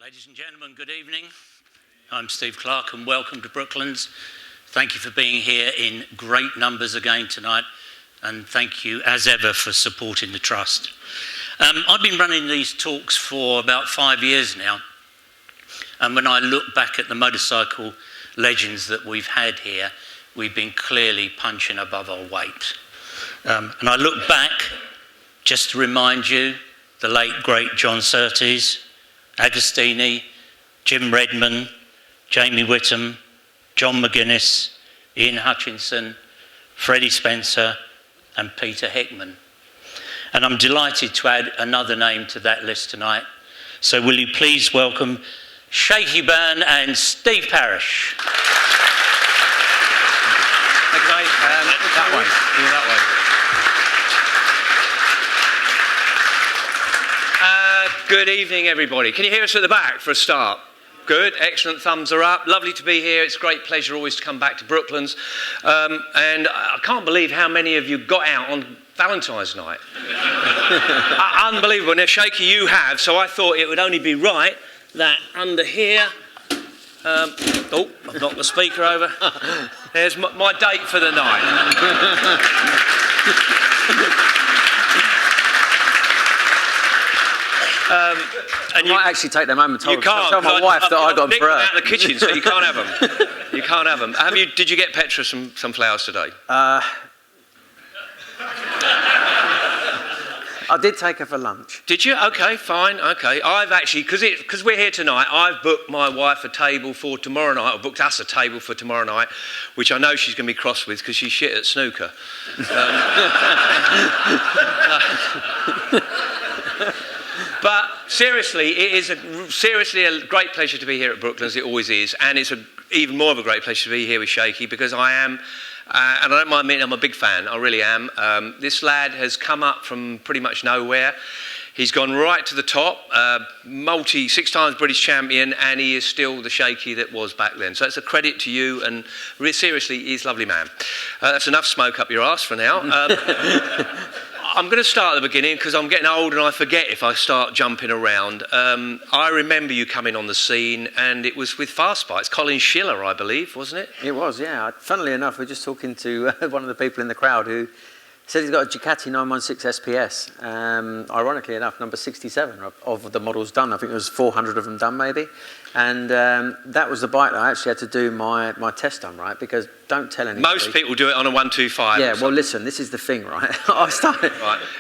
Ladies and gentlemen, good evening. I'm Steve Clark and welcome to Brooklands. Thank you for being here in great numbers again tonight, and thank you as ever for supporting the Trust. I've been running these talks for about 5 years now, and when I look back at the motorcycle legends that we've had here, we've been clearly punching above our weight. And I look back just to remind you, the late great John Surtees, Agostini, Jim Redman, Jamie Whittam, John McGuinness, Ian Hutchinson, Freddie Spencer and Peter Hickman. And I'm delighted to add another name to that list tonight. So will you please welcome Shakey Byrne and Steve Parrish. Thank you, mate. That way. That way. Good evening, everybody. Can you hear us at the back for a start? Good, excellent, thumbs are up. Lovely to be here. It's a great pleasure always to come back to Brooklands. And I can't believe how many of you got out on Valentine's night. Unbelievable. Now, Shakey, you have, so I thought it would only be right that under here... I've knocked the speaker over. There's my date for the night. And you might actually take them home and tell my wife that I got them for her. Out of the kitchen, so you can't have them. You can't have them. Did you get Petra some flowers today? I did take her for lunch. Did you? Okay, fine. Okay, I've actually because we're here tonight. I've booked my wife a table for tomorrow night, or booked us a table for tomorrow night, which I know she's going to be cross with because she's shit at snooker. But seriously, it is seriously a great pleasure to be here at Brooklands. It always is, and it's even more of a great pleasure to be here with Shakey because I am, and I don't mind admitting I'm a big fan. I really am. This lad has come up from pretty much nowhere. He's gone right to the top, six times British champion, and he is still the Shakey that was back then. So it's a credit to you, and seriously, he's a lovely man. That's enough smoke up your arse for now. I'm going to start at the beginning because I'm getting old and I forget if I start jumping around. I remember you coming on the scene and it was with fast bikes. Colin Schiller, I believe, wasn't it? It was, yeah. Funnily enough, we were just talking to one of the people in the crowd who said he's got a Ducati 916 SPS. Ironically enough, number 67 of the models done. I think there was 400 of them done maybe. And that was the bike that I actually had to do my test on, right? Because don't tell anybody. Most people do it on a 125. Yeah, well, listen, this is the thing, right? I started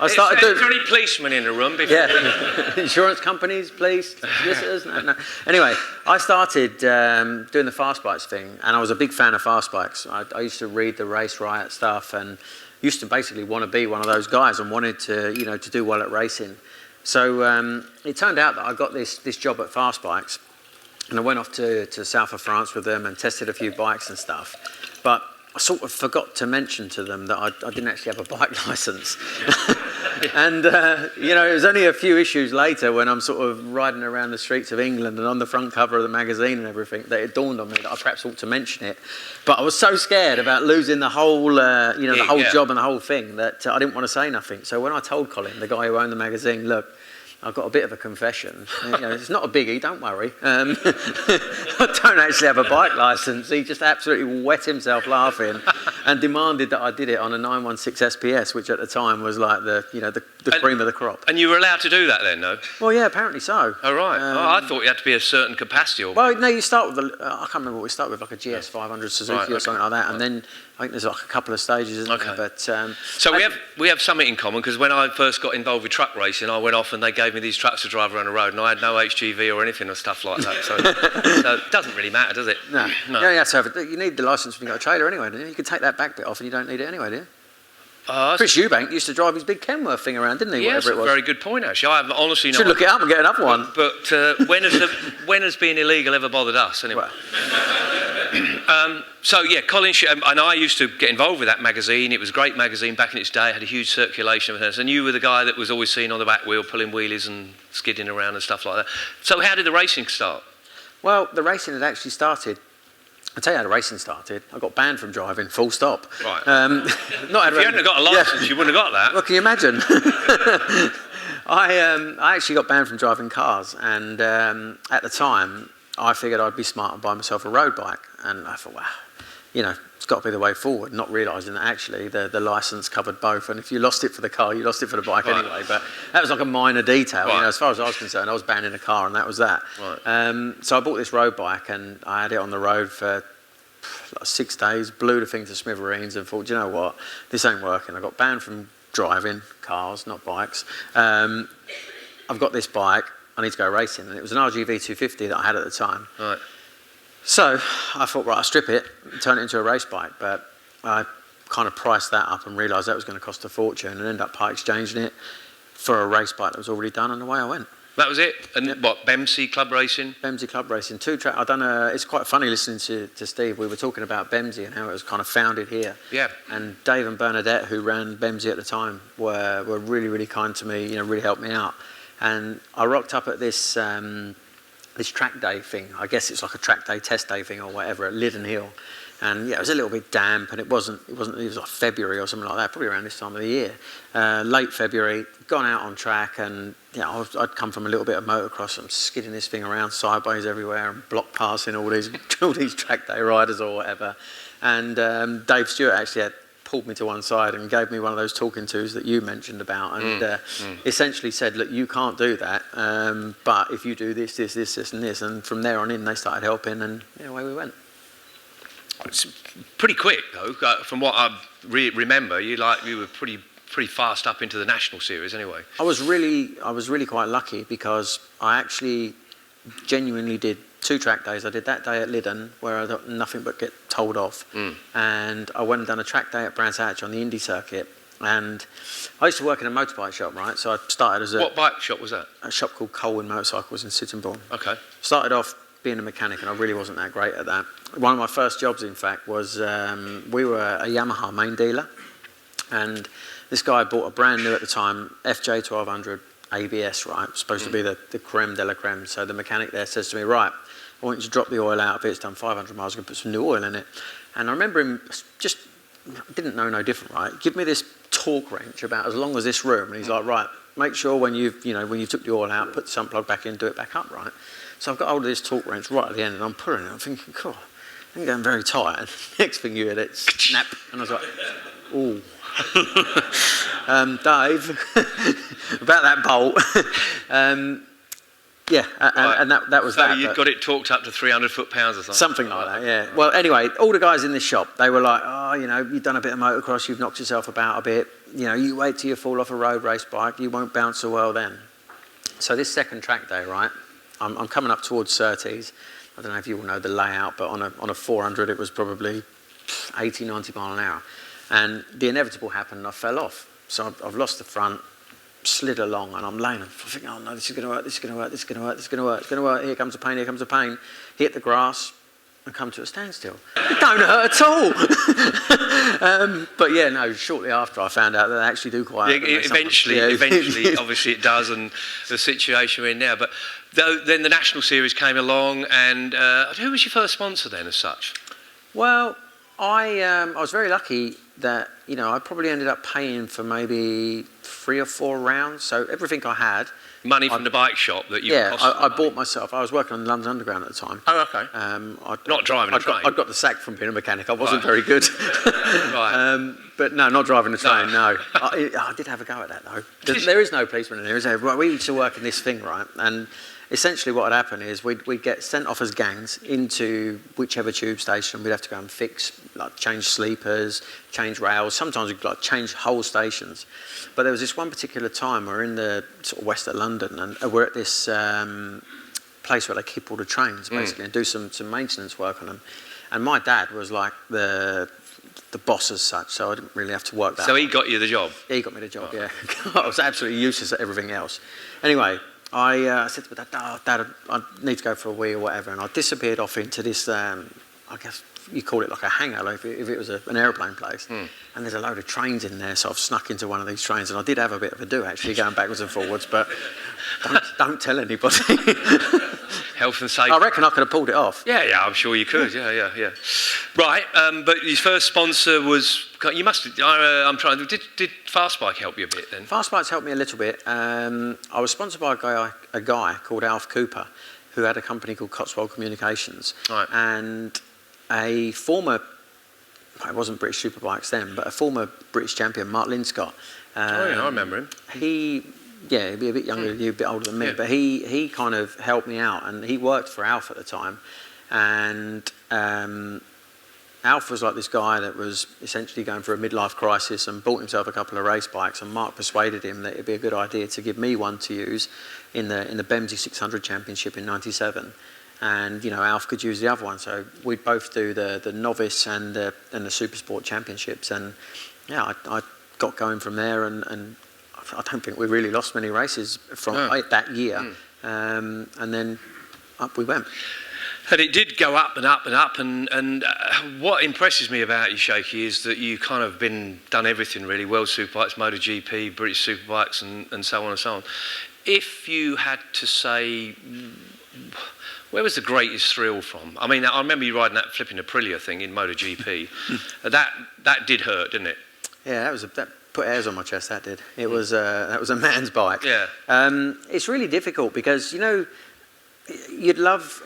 Is there any policemen in the room? Yeah, insurance companies, police, solicitors, no. Anyway, I started doing the fast bikes thing, and I was a big fan of fast bikes. I used to read the Race Riot stuff, and used to basically want to be one of those guys, and wanted to, to do well at racing. So it turned out that I got this job at Fast Bikes. And I went off to south of France with them and tested a few bikes and stuff. But I sort of forgot to mention to them that I didn't actually have a bike licence. And, it was only a few issues later when I'm sort of riding around the streets of England and on the front cover of the magazine and everything that it dawned on me that I perhaps ought to mention it. But I was so scared about losing the whole, the whole job and the whole thing that I didn't want to say nothing. So when I told Colin, the guy who owned the magazine, look, I've got a bit of a confession. It's not a biggie, don't worry. I don't actually have a bike licence. He just absolutely wet himself laughing and demanded that I did it on a 916 SPS, which at the time was like the cream of the crop. And you were allowed to do that then, no? Well, yeah, apparently so. Oh, right. I thought you had to be a certain capacity. Well, no, you start with I can't remember what we started with, like a GS 500 Suzuki or something like that, and then I think there's like a couple of stages, isn't there? But, so we have something in common, because when I first got involved with truck racing, I went off and they gave me these trucks to drive around the road, and I had no HGV or anything or stuff like that. So it doesn't really matter, does it? No. Yeah, so you need the licence when you've got a trailer anyway, don't you? You can take that back bit off and you don't need it anyway, do you? Chris Eubank used to drive his big Kenworth thing around, didn't he? Yeah, that's a very good point, actually. I have honestly should look it up and get another one. But when has being illegal ever bothered us, anyway? So, yeah, Colin, and I used to get involved with that magazine. It was a great magazine back in its day. It had a huge circulation of it. And you were the guy that was always seen on the back wheel, pulling wheelies and skidding around and stuff like that. So how did the racing start? Well, the racing had actually started. I'll tell you how the racing started. I got banned from driving, full stop. Right. If you hadn't got a licence, you wouldn't have got that. Well, can you imagine? I actually got banned from driving cars, and at the time, I figured I'd be smart and buy myself a road bike, and I thought, wow, it's got to be the way forward, not realising that actually the licence covered both, and if you lost it for the car, you lost it for the bike anyway, but that was like a minor detail, as far as I was concerned. I was banned in a car, and that was that. So I bought this road bike, and I had it on the road for like 6 days, blew the thing to smithereens, and thought, you know what, this ain't working. I got banned from driving cars, not bikes. I've got this bike, I need to go racing, and it was an RGV 250 that I had at the time. Right. So I thought, right, I'll strip it, turn it into a race bike, but I kind of priced that up and realised that was going to cost a fortune, and ended up part exchanging it for a race bike that was already done, and away I went. That was it? And what, Bemsey Club Racing? Bemsey Club Racing, 2-track. It's quite funny listening to Steve. We were talking about Bemsey and how it was kind of founded here. Yeah. And Dave and Bernadette, who ran Bemsey at the time, were really, really kind to me, really helped me out. And I rocked up at this track day thing. I guess it's like a track day, test day thing or whatever at Liddon Hill. And it was a little bit damp, and it was like February or something like that, probably around this time of the year. Late February, gone out on track, and I'd come from a little bit of motocross. I'm skidding this thing around sideways everywhere and block passing all these track day riders or whatever. And Dave Stewart actually had pulled me to one side and gave me one of those talking tos that you mentioned about, and essentially said, look, you can't do that, but if you do this, this, this, this and this. And from there on in, they started helping, and away we went. It's pretty quick, though. From what I remember, you were pretty fast up into the national series, anyway. I was really quite lucky, because I actually genuinely did 2 track days. I did that day at Liddon, where I got nothing but get told off, and I went and done a track day at Brands Hatch on the Indy circuit. And I used to work in a motorbike shop, right? So I started as What bike shop was that? A shop called Colwyn Motorcycles in Sittingbourne. Okay. Started off being a mechanic, and I really wasn't that great at that. One of my first jobs, in fact, was we were a Yamaha main dealer, and this guy bought a brand new at the time FJ 1200 ABS, right? Supposed to be the creme de la creme. So the mechanic there says to me, right, I want you to drop the oil out of it. It's done 500 miles. I'm going to put some new oil in it. And I remember him just didn't know no different, right? Give me this torque wrench about as long as this room, and he's like, right, make sure when you took the oil out, put the sump plug back in, do it back up, right? So I've got hold of this torque wrench right at the end, and I'm pulling it. I'm thinking, cool, I'm going very tight. And next thing you hear, it snap, and I was like, ooh. Dave, about that bolt. And that was that. So you got it torqued up to 300 foot-pounds or something? Something like that, yeah. Well, anyway, all the guys in this shop, they were like, oh, you've done a bit of motocross, you've knocked yourself about a bit. You wait till you fall off a road race bike, you won't bounce so well then. So this second track day, right, I'm coming up towards Surtees. I don't know if you all know the layout, but on a 400, it was probably 80, 90 mile an hour. And the inevitable happened, and I fell off. So I've lost the front, slid along, and I'm laying. I'm thinking, oh no, this is going to work, this is going to work, this is going to work, this is going to work, it's going to work. Here comes the pain, here comes the pain. Hit the grass and come to a standstill. It don't hurt at all. But yeah, no, shortly after I found out that they actually do quite hurt. Eventually, obviously it does, and the situation we're in now. But then the National Series came along, and who was your first sponsor then as such? Well, I was very lucky that, I probably ended up paying for maybe 3 or 4 rounds. So everything I had. Money from the bike shop that you I bought myself. I was working on the London Underground at the time. Oh, okay. Not driving a train? I got the sack from being a mechanic. I wasn't very good. Right. But no, not driving a train, no. I did have a go at that, though. There is no policeman in there, is there? We used to work in this thing, right? And essentially what would happen is we'd get sent off as gangs into whichever tube station. We'd have to go and fix, change sleepers, change rails. Sometimes we'd change whole stations. But there was this one particular time we're in the sort of west of London, and we're at this place where they keep all the trains, basically, and do some maintenance work on them. And my dad was like the boss as such, so I didn't really have to work that. So he got you the job? Yeah, he got me the job, yeah. I was absolutely useless at everything else. Anyway, I said to my dad, Dad, I need to go for a wee or whatever, and I disappeared off into this, I guess you call it like a hangar, if it was an aeroplane place. And there's a load of trains in there, so I've snuck into one of these trains, and I did have a bit of a do, actually, going backwards and forwards, but don't tell anybody. Health and safety. I reckon I could have pulled it off. Yeah, I'm sure you could, yeah. Right, but your first sponsor was God, you must. I'm trying. Did Fastbike help you a bit then? Fastbike's helped me a little bit. I was sponsored by a guy called Alf Cooper, who had a company called Cotswold Communications, Right. and a former, it wasn't British Superbikes then, but a former British champion, Mark Linscott. Oh yeah, I remember him. He'd be a bit younger than you, a bit older than me, Yeah. but he kind of helped me out, and he worked for Alf at the time, and Alf was like this guy that was essentially going through a midlife crisis and bought himself a couple of race bikes, and Mark persuaded him that it'd be a good idea to give me one to use in the Bemsey 600 Championship in '97. And Alf could use the other one, so we'd both do the novice and the Supersport Championships, and yeah, I got going from there, and I don't think we really lost many races from that year, and then up we went. And it did go up and up and up, and what impresses me about you, Shakey, is that you kind of done everything really, World Superbikes, Moto GP, British Superbikes, and so on and so on. If you had to say, where was the greatest thrill from? I mean, I remember you riding that flipping Aprilia thing in Moto GP. that did hurt, didn't it? Yeah, that put hairs on my chest, that did. It was that was a man's bike. Yeah. It's really difficult because, you'd love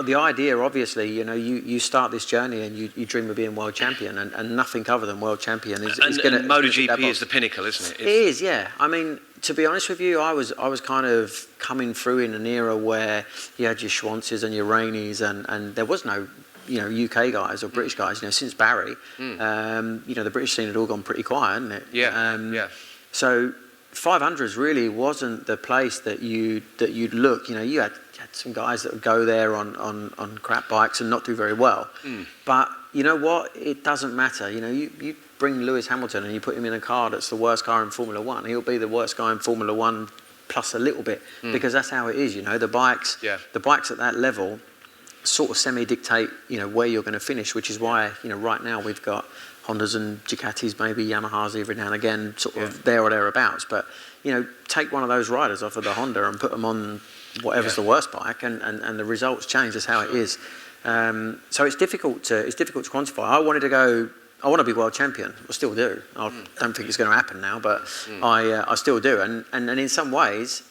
the idea, obviously, you start this journey and you dream of being world champion, and nothing other than world champion is going to... And Moto GP is the pinnacle, isn't it? It is, yeah. I mean, to be honest with you, I was kind of coming through in an era where you had your Schwanzes and your Rainies, and there was no UK guys or British guys, since Barry. The British scene had all gone pretty quiet, hadn't it? Yeah. So 500s really wasn't the place that you'd look. You had some guys that would go there on crap bikes and not do very well. But you know what? It doesn't matter. You bring Lewis Hamilton and you put him in a car that's the worst car in Formula One. He'll be the worst guy in Formula One plus a little bit, because that's how it is. The bikes at that level sort of semi-dictate where you're going to finish, which is why right now we've got Hondas and Ducatis, maybe Yamahas every now and again, sort of there or thereabouts. But take one of those riders off of the Honda and put them on whatever's the worst bike, and the results change. That's how it is. So it's difficult to quantify. I want to be world champion. I still do. I don't think it's going to happen now, but I still do. And in some ways,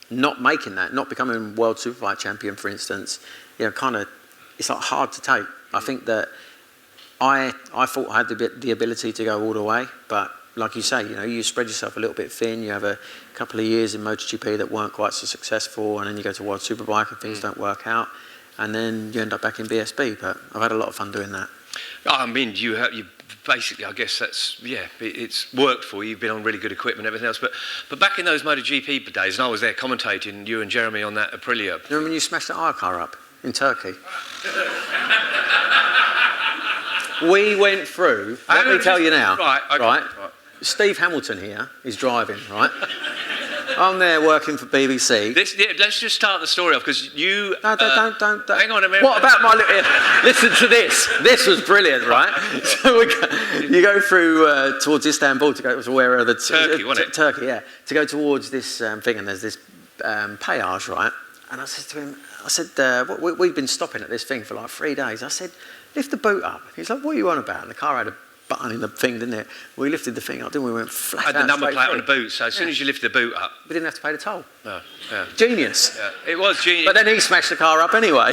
not making that, not becoming world superbike champion, for instance, kind of, it's like hard to take. I think that I thought I had the ability to go all the way, but like you say, you spread yourself a little bit thin. You have a couple of years in MotoGP that weren't quite so successful, and then you go to World Superbike and things don't work out, and then you end up back in BSB. But I've had a lot of fun doing that. I mean, you basically, I guess it's worked for you. You've been on really good equipment and everything else. But back in those MotoGP days, and I was there commentating, you and Jeremy on that Aprilia. You remember when you smashed the R car up in Turkey? We went through, let me tell you now, right? Steve Hamilton here is driving, right? I'm there working for BBC. Let's just start the story off, because you... No, don't. Hang on a minute. What about my little... Listen to this. This was brilliant, right? So you go through towards Istanbul to go to where the... Turkey, wasn't it? Turkey, yeah. To go towards this thing, and there's this péage, right? And I said to him, we've been stopping at this thing for like 3 days. I said, lift the boot up. He's like, what are you on about? And the car had a button in the thing, didn't it? We lifted the thing up, didn't we? We went flat had out the number plate through. on the boot, so as soon as you lifted the boot up... We didn't have to pay the toll. No, yeah. Genius. Yeah. It was genius. But then he smashed the car up anyway.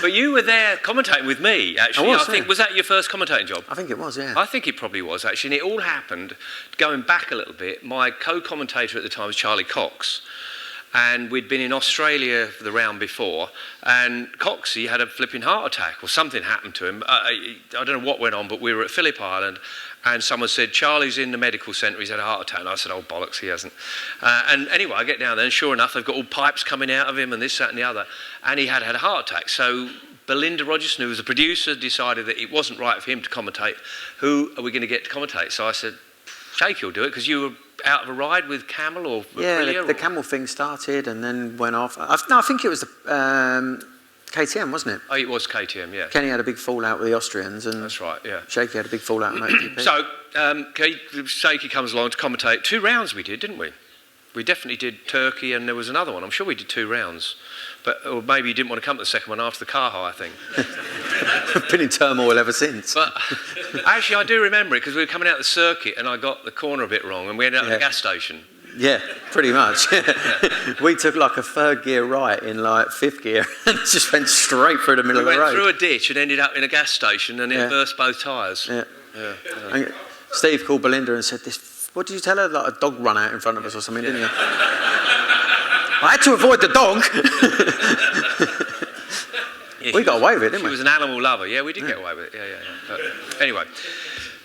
But you were there commentating with me, actually. I think, was that your first commentating job? I think it was, yeah. I think it probably was, actually. And it all happened, going back a little bit, my co-commentator at the time was Charlie Cox. And we'd been in Australia for the round before, and Coxie had a flipping heart attack, or something happened to him. I don't know what went on, but we were at Phillip Island, and someone said, Charlie's in the medical centre, he's had a heart attack. And I said, oh, bollocks, he hasn't. And anyway, I get down there, and sure enough, they've got all pipes coming out of him, and this, that, and the other. And he had a heart attack. So Belinda Rogerson, who was the producer, decided that it wasn't right for him to commentate. Who are we going to get to commentate? So I said, Shakey will do it, because you were out of a ride with Camel or Aprilia, the Camel thing started and then went off. I think it was the KTM, wasn't it? Oh, it was KTM, yeah. Kenny had a big fallout with the Austrians, and that's right, yeah. Shakey had a big fallout with MotoGP. So Shakey comes along to commentate. 2 rounds we did, didn't we? We definitely did Turkey, and there was another one. I'm sure we did 2 rounds, or maybe you didn't want to come to the second one after the car hire thing. I've been in turmoil ever since. But actually, I do remember it because we were coming out the circuit and I got the corner a bit wrong and we ended up at a gas station. Yeah, pretty much. We took like a third gear right in like fifth gear and just went straight through the middle of the road. We went through a ditch and ended up in a gas station and it burst both tyres. Yeah. And Steve called Belinda and said, what did you tell her? Like a dog ran out in front of us or something, didn't you? I had to avoid the dog. We got away with it, didn't we? She was an animal lover. Yeah, we did get away with it. Yeah. But anyway,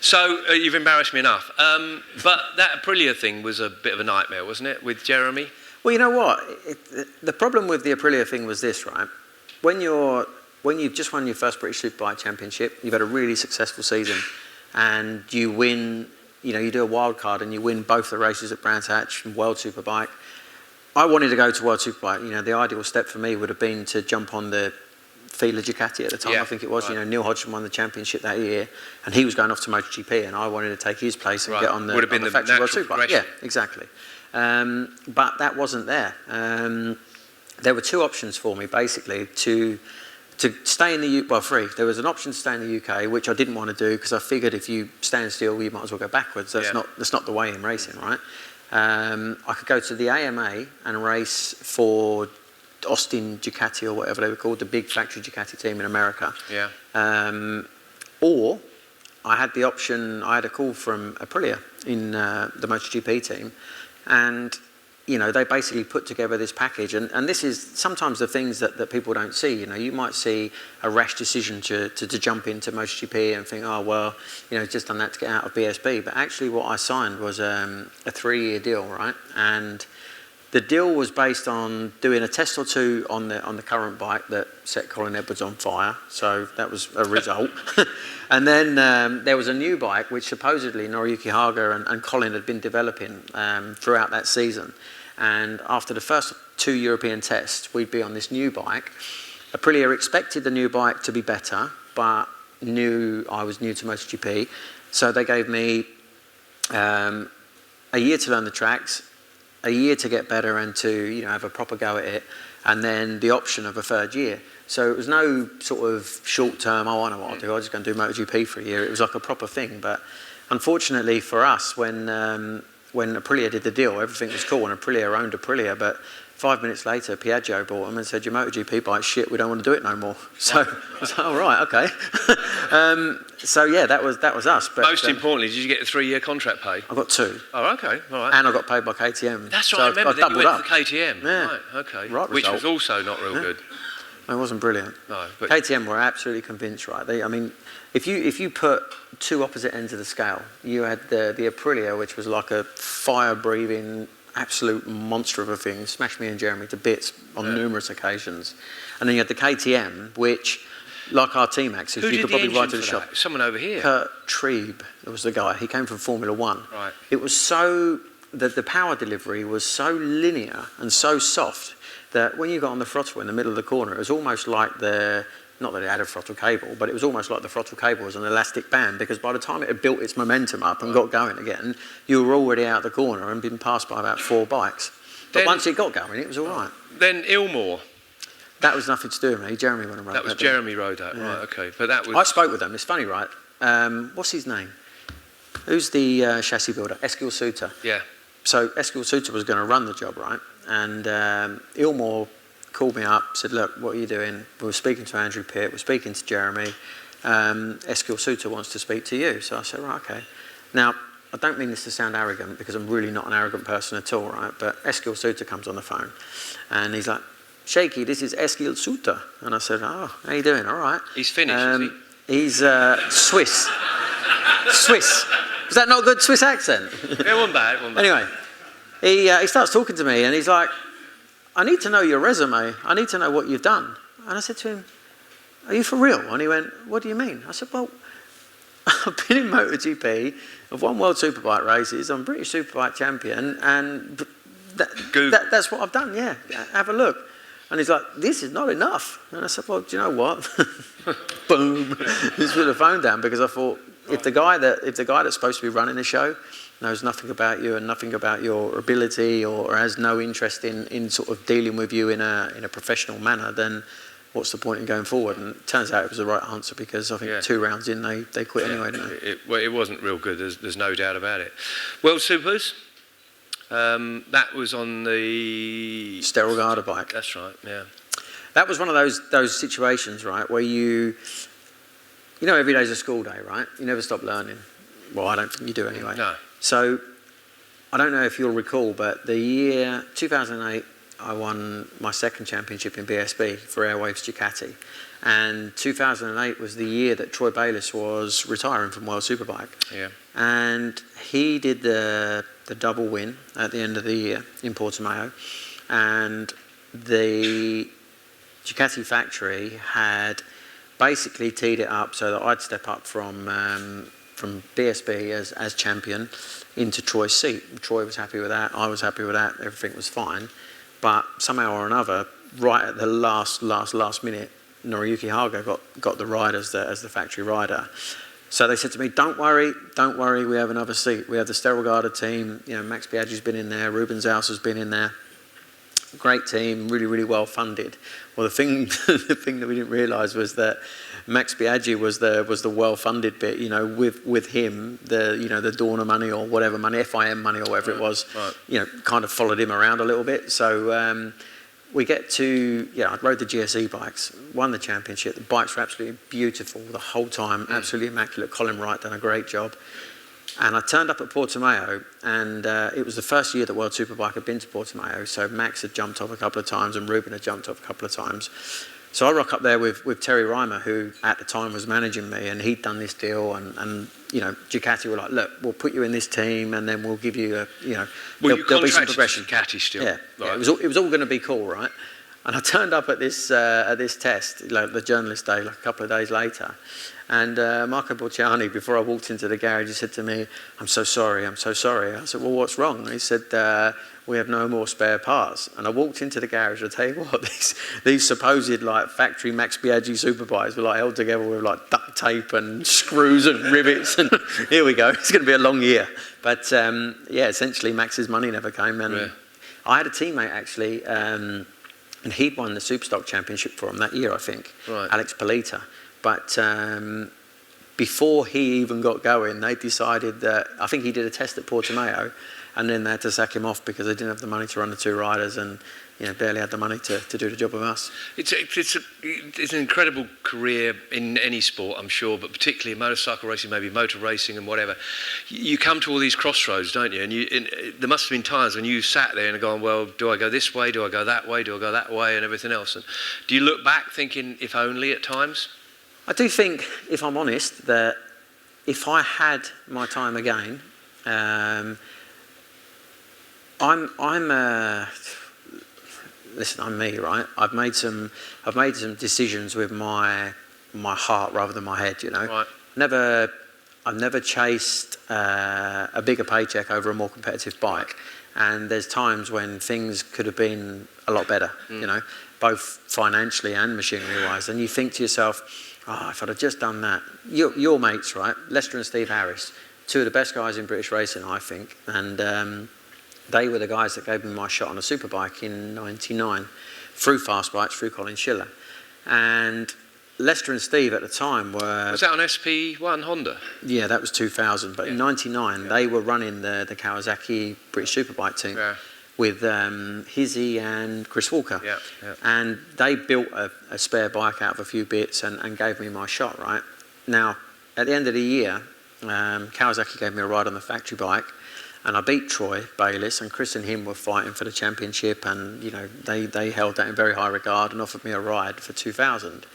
so you've embarrassed me enough. But that Aprilia thing was a bit of a nightmare, wasn't it, with Jeremy? Well, you know what? The problem with the Aprilia thing was this, right? When you've just won your first British Superbike Championship, you've had a really successful season, and you win, you do a wild card and you win both the races at Brands Hatch and World Superbike. I wanted to go to World Superbike. The ideal step for me would have been to jump on the Fila Ducati at the time, I think it was. Right. Neil Hodgson won the championship that year, and he was going off to Moto GP, and I wanted to take his place and get on the factory World Superbike. Yeah, exactly. But that wasn't there. There were two options for me, basically, to stay in the UK. Well, three. There was an option to stay in the UK, which I didn't want to do because I figured if you stand still, you might as well go backwards. That's not the way in racing, right? I could go to the AMA and race for Austin Ducati or whatever they were called, the big factory Ducati team in America. Yeah. Or I had the option, I had a call from Aprilia in the MotoGP team, and they basically put together this package, and this is sometimes the things that people don't see. You might see a rash decision to jump into MotoGP and think, oh well, just done that to get out of BSB. But actually, what I signed was a 3-year deal, right? And the deal was based on doing a test or two on the current bike that set Colin Edwards on fire, so that was a result. And then there was a new bike which supposedly Noriyuki Haga and Colin had been developing throughout that season. And after the first 2 European tests, we'd be on this new bike. Aprilia expected the new bike to be better, but knew I was new to MotoGP, so they gave me a year to learn the tracks, a year to get better and to have a proper go at it, and then the option of a third year. So it was no sort of short term, I know what I'll do, I'm just going to do MotoGP for a year. It was like a proper thing. But unfortunately for us, when Aprilia did the deal, everything was cool, and Aprilia owned Aprilia, but 5 minutes later, Piaggio bought them and said, your MotoGP bike's shit, we don't want to do it no more. So I was like, oh, right, okay. So yeah, that was us. But most importantly, did you get a 3-year contract pay? I got 2. Oh, okay, all right. And I got paid by KTM. That's right, so I remember that you went up. to KTM. Yeah. Right, okay. Right which result. was also not real good. It wasn't brilliant. No, but KTM were absolutely convinced, right? If you put two opposite ends of the scale, you had the Aprilia, which was like a fire-breathing, absolute monster of a thing, smashed me and Jeremy to bits on numerous occasions. And then you had the KTM, which, like our T-Maxes, you could probably ride to the shop. Someone over here. Kurt Trieb was the guy. He came from Formula One. Right. It was so that the power delivery was so linear and so soft that when you got on the throttle in the middle of the corner, it was almost like not that it had a throttle cable, but it was almost like the throttle cable was an elastic band, because by the time it had built its momentum up and got going again, you were already out the corner and been passed by about 4 bikes. But once it got going, it was all right. Then Ilmore. That was nothing to do with me. Jeremy went and rode that. That was Jeremy rode that, right, okay. But that was... I spoke with them. It's funny, right? What's his name? Who's the chassis builder? Eskil Suter. Yeah. So Eskil Suter was going to run the job, right? And Ilmore called me up, said, look, what are you doing? We were speaking to Andrew Pitt, we're speaking to Jeremy. Eskil Suter wants to speak to you. So I said, right, okay. Now, I don't mean this to sound arrogant, because I'm really not an arrogant person at all, right? But Eskil Suter comes on the phone, and he's like, Shakey, this is Eskil Suter. And I said, oh, how you doing? All right. He's Finnish, is he? He's Swiss. Swiss. Was that not a good Swiss accent? It wasn't bad. Anyway, he starts talking to me, and he's like, I need to know your resume. I need to know what you've done. And I said to him, are you for real? And he went, what do you mean? I said, well, I've been in MotoGP, I've won World Superbike races, I'm British Superbike champion, and that's what I've done, yeah. Have a look. And he's like, this is not enough. And I said, well, do you know what? Boom. Just put the phone down, because I thought, if the guy that's supposed to be running the show knows nothing about you and nothing about your ability, or has no interest in sort of dealing with you in a professional manner, then what's the point in going forward? And it turns out it was the right answer, because I think 2 rounds in they quit anyway, didn't they? It wasn't real good, there's no doubt about it. World Supers, that was on the... Sterile Garda bike. That's right, yeah. That was one of those situations, right, where you know every day's a school day, right? You never stop learning. Well, I don't think you do anyway. No. So I don't know if you'll recall, but the year 2008, I won my second championship in BSB for Airwaves Ducati. And 2008 was the year that Troy Bayliss was retiring from World Superbike. Yeah. And he did the double win at the end of the year in Portimao. And the Ducati factory had basically teed it up so that I'd step up from BSB as champion into Troy's seat. Troy was happy with that, I was happy with that, everything was fine. But somehow or another, right at the last minute, Noriyuki Haga got the ride as the factory rider. So they said to me, don't worry, we have another seat. We have the Sterile Garda team, you know, Max Biaggi's been in there, Ruben Zaus has been in there. Great team, really, really well funded. Well, the thing that we didn't realise was that Max Biaggi was the well funded bit. You know, with him, the Dorna money or whatever money, FIM money or whatever it was, you know, kind of followed him around a little bit. So we get to, I rode the GSE bikes, won the championship. The bikes were absolutely beautiful the whole time, absolutely immaculate. Colin Wright done a great job. And I turned up at Portimao, and it was the first year that World Superbike had been to Portimao, so Max had jumped off a couple of times and Ruben had jumped off a couple of times. So I rock up there with Terry Reimer, who at the time was managing me, and he'd done this deal, and you know, Ducati were like, look, we'll put you in this team, and then we'll give you there'll be some progression. Ducati still. Yeah, right. It was all going to be cool, right? And I turned up at this test, like the journalist day, like a couple of days later. And Marco Borciani, before I walked into the garage, he said to me, I'm so sorry. I said, well, what's wrong? He said, we have no more spare parts. And I walked into the garage, I tell you what, these supposed like factory Max Biaggi superbikes were like held together with like duct tape and screws and rivets. And here we go, it's going to be a long year. But essentially Max's money never came. And I had a teammate actually, and he'd won the Superstock Championship for him that year, I think, Alex Polita. But before he even got going, they decided that, I think he did a test at Portimao, and then they had to sack him off because they didn't have the money to run the 2 riders, and barely had the money to do the job with us. It's an incredible career in any sport, I'm sure, but particularly in motorcycle racing, maybe motor racing and whatever. You come to all these crossroads, don't you? And there must have been times when you sat there and gone, well, do I go this way? Do I go that way? Do I go that way? And everything else. And do you look back thinking, if only at times? I do think, if I'm honest, that if I had my time again, listen, I'm me, right? I've made some decisions with my heart rather than my head. You know, Right. I've never chased a bigger paycheck over a more competitive bike, and there's times when things could have been a lot better. You know, both financially and machinery-wise, and you think to yourself, oh, if I'd have just done that. Your mates, right? Lester and Steve Parrish, 2 of the best guys in British racing, I think. And they were the guys that gave me my shot on a superbike in '99, through Fast Bikes, through Colin Schiller. And Lester and Steve at the time were... Was that on SP1 Honda? Yeah, that was 2000. But in '99, they were running the Kawasaki British Superbike team. Yeah. With Hizzy and Chris Walker. Yeah. And they built a spare bike out of a few bits and gave me my shot, right? Now, at the end of the year, Kawasaki gave me a ride on the factory bike, and I beat Troy Bayliss, and Chris and him were fighting for the championship, and they held that in very high regard and offered me a ride for 2000.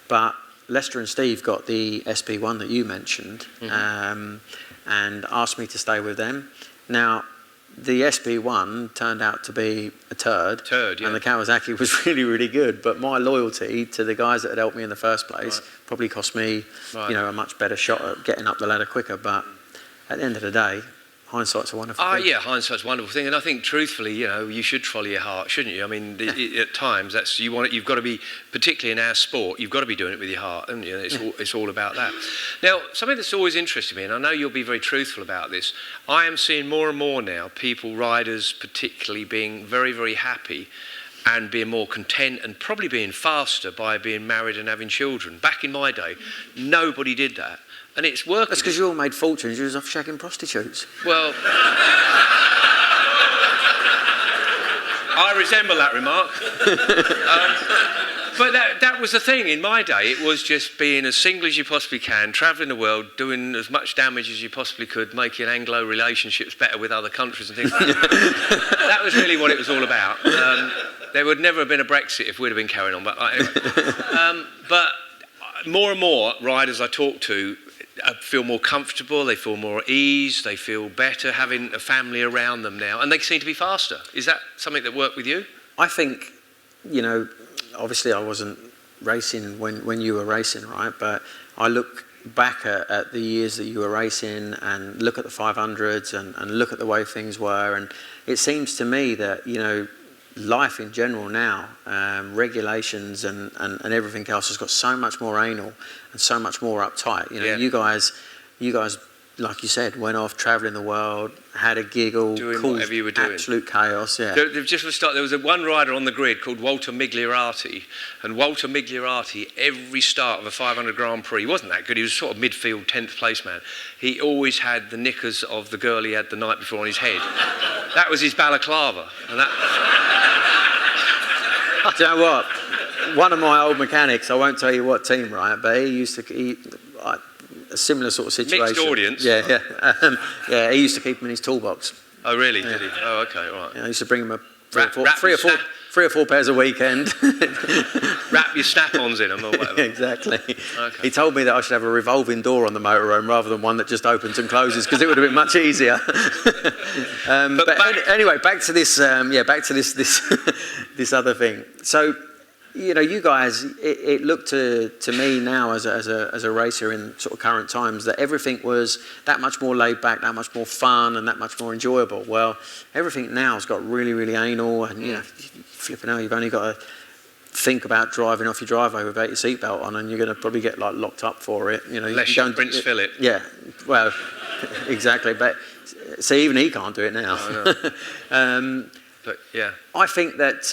But Lester and Steve got the SP1 that you mentioned, and asked me to stay with them. Now, the SP1 turned out to be a turd, yeah. And the Kawasaki was really, really good. But my loyalty to the guys that had helped me in the first place probably cost me, a much better shot at getting up the ladder quicker. But at the end of the day, hindsight's a wonderful thing. Yeah, hindsight's a wonderful thing, and I think truthfully, you should follow your heart, shouldn't you? I mean, at times you've got to be, particularly in our sport, you've got to be doing it with your heart, haven't you? It's all about that. Now, something that's always interested me, and I know you'll be very truthful about this, I am seeing more and more now riders particularly being very, very happy and being more content and probably being faster by being married and having children. Back in my day, nobody did that. And it's working. That's because you all made fortunes. You was off shagging prostitutes. Well, I resemble that remark. But that was the thing in my day. It was just being as single as you possibly can, travelling the world, doing as much damage as you possibly could, making Anglo relationships better with other countries and things like that. That was really what it was all about. There would never have been a Brexit if we'd have been carrying on. But anyway. But more and more riders I talk to feel more comfortable, they feel more at ease, they feel better having a family around them now, and they seem to be faster. Is that something that worked with you? I think, obviously I wasn't racing when you were racing, right? But I look back at the years that you were racing and look at the 500s and look at the way things were, and it seems to me that, life in general now, regulations and everything else has got so much more anal and so much more uptight. You guys, like you said, went off travelling the world, had a giggle, doing whatever you were doing. Absolute chaos. Yeah. There was one rider on the grid called Walter Migliorati, and Walter Migliorati, every start of a 500 Grand Prix, he wasn't that good. He was sort of midfield, 10th place man. He always had the knickers of the girl he had the night before on his head. That was his balaclava, and that. Do you know what? One of my old mechanics, I won't tell you what team, right? But he used to. A similar sort of situation. Mixed audience. Yeah. Yeah, he used to keep him in his toolbox. Oh, really? Yeah. Did he? Oh, okay, right. Yeah, I used to bring him three or four pairs a weekend. Wrap your snap-ons in them or whatever. Exactly. Okay. He told me that I should have a revolving door on the motorhome rather than one that just opens and closes because it would have been much easier. Anyway, back to this. This other thing. So. You guys, it looked to me now as a racer in sort of current times that everything was that much more laid back, that much more fun and that much more enjoyable. Well, everything now has got really, really anal and, flipping out, you've only got to think about driving off your driveway without your seatbelt on and you're going to probably get locked up for it. Unless you're Prince Philip. Yeah, well, exactly. But see, even he can't do it now. But yeah. I think that...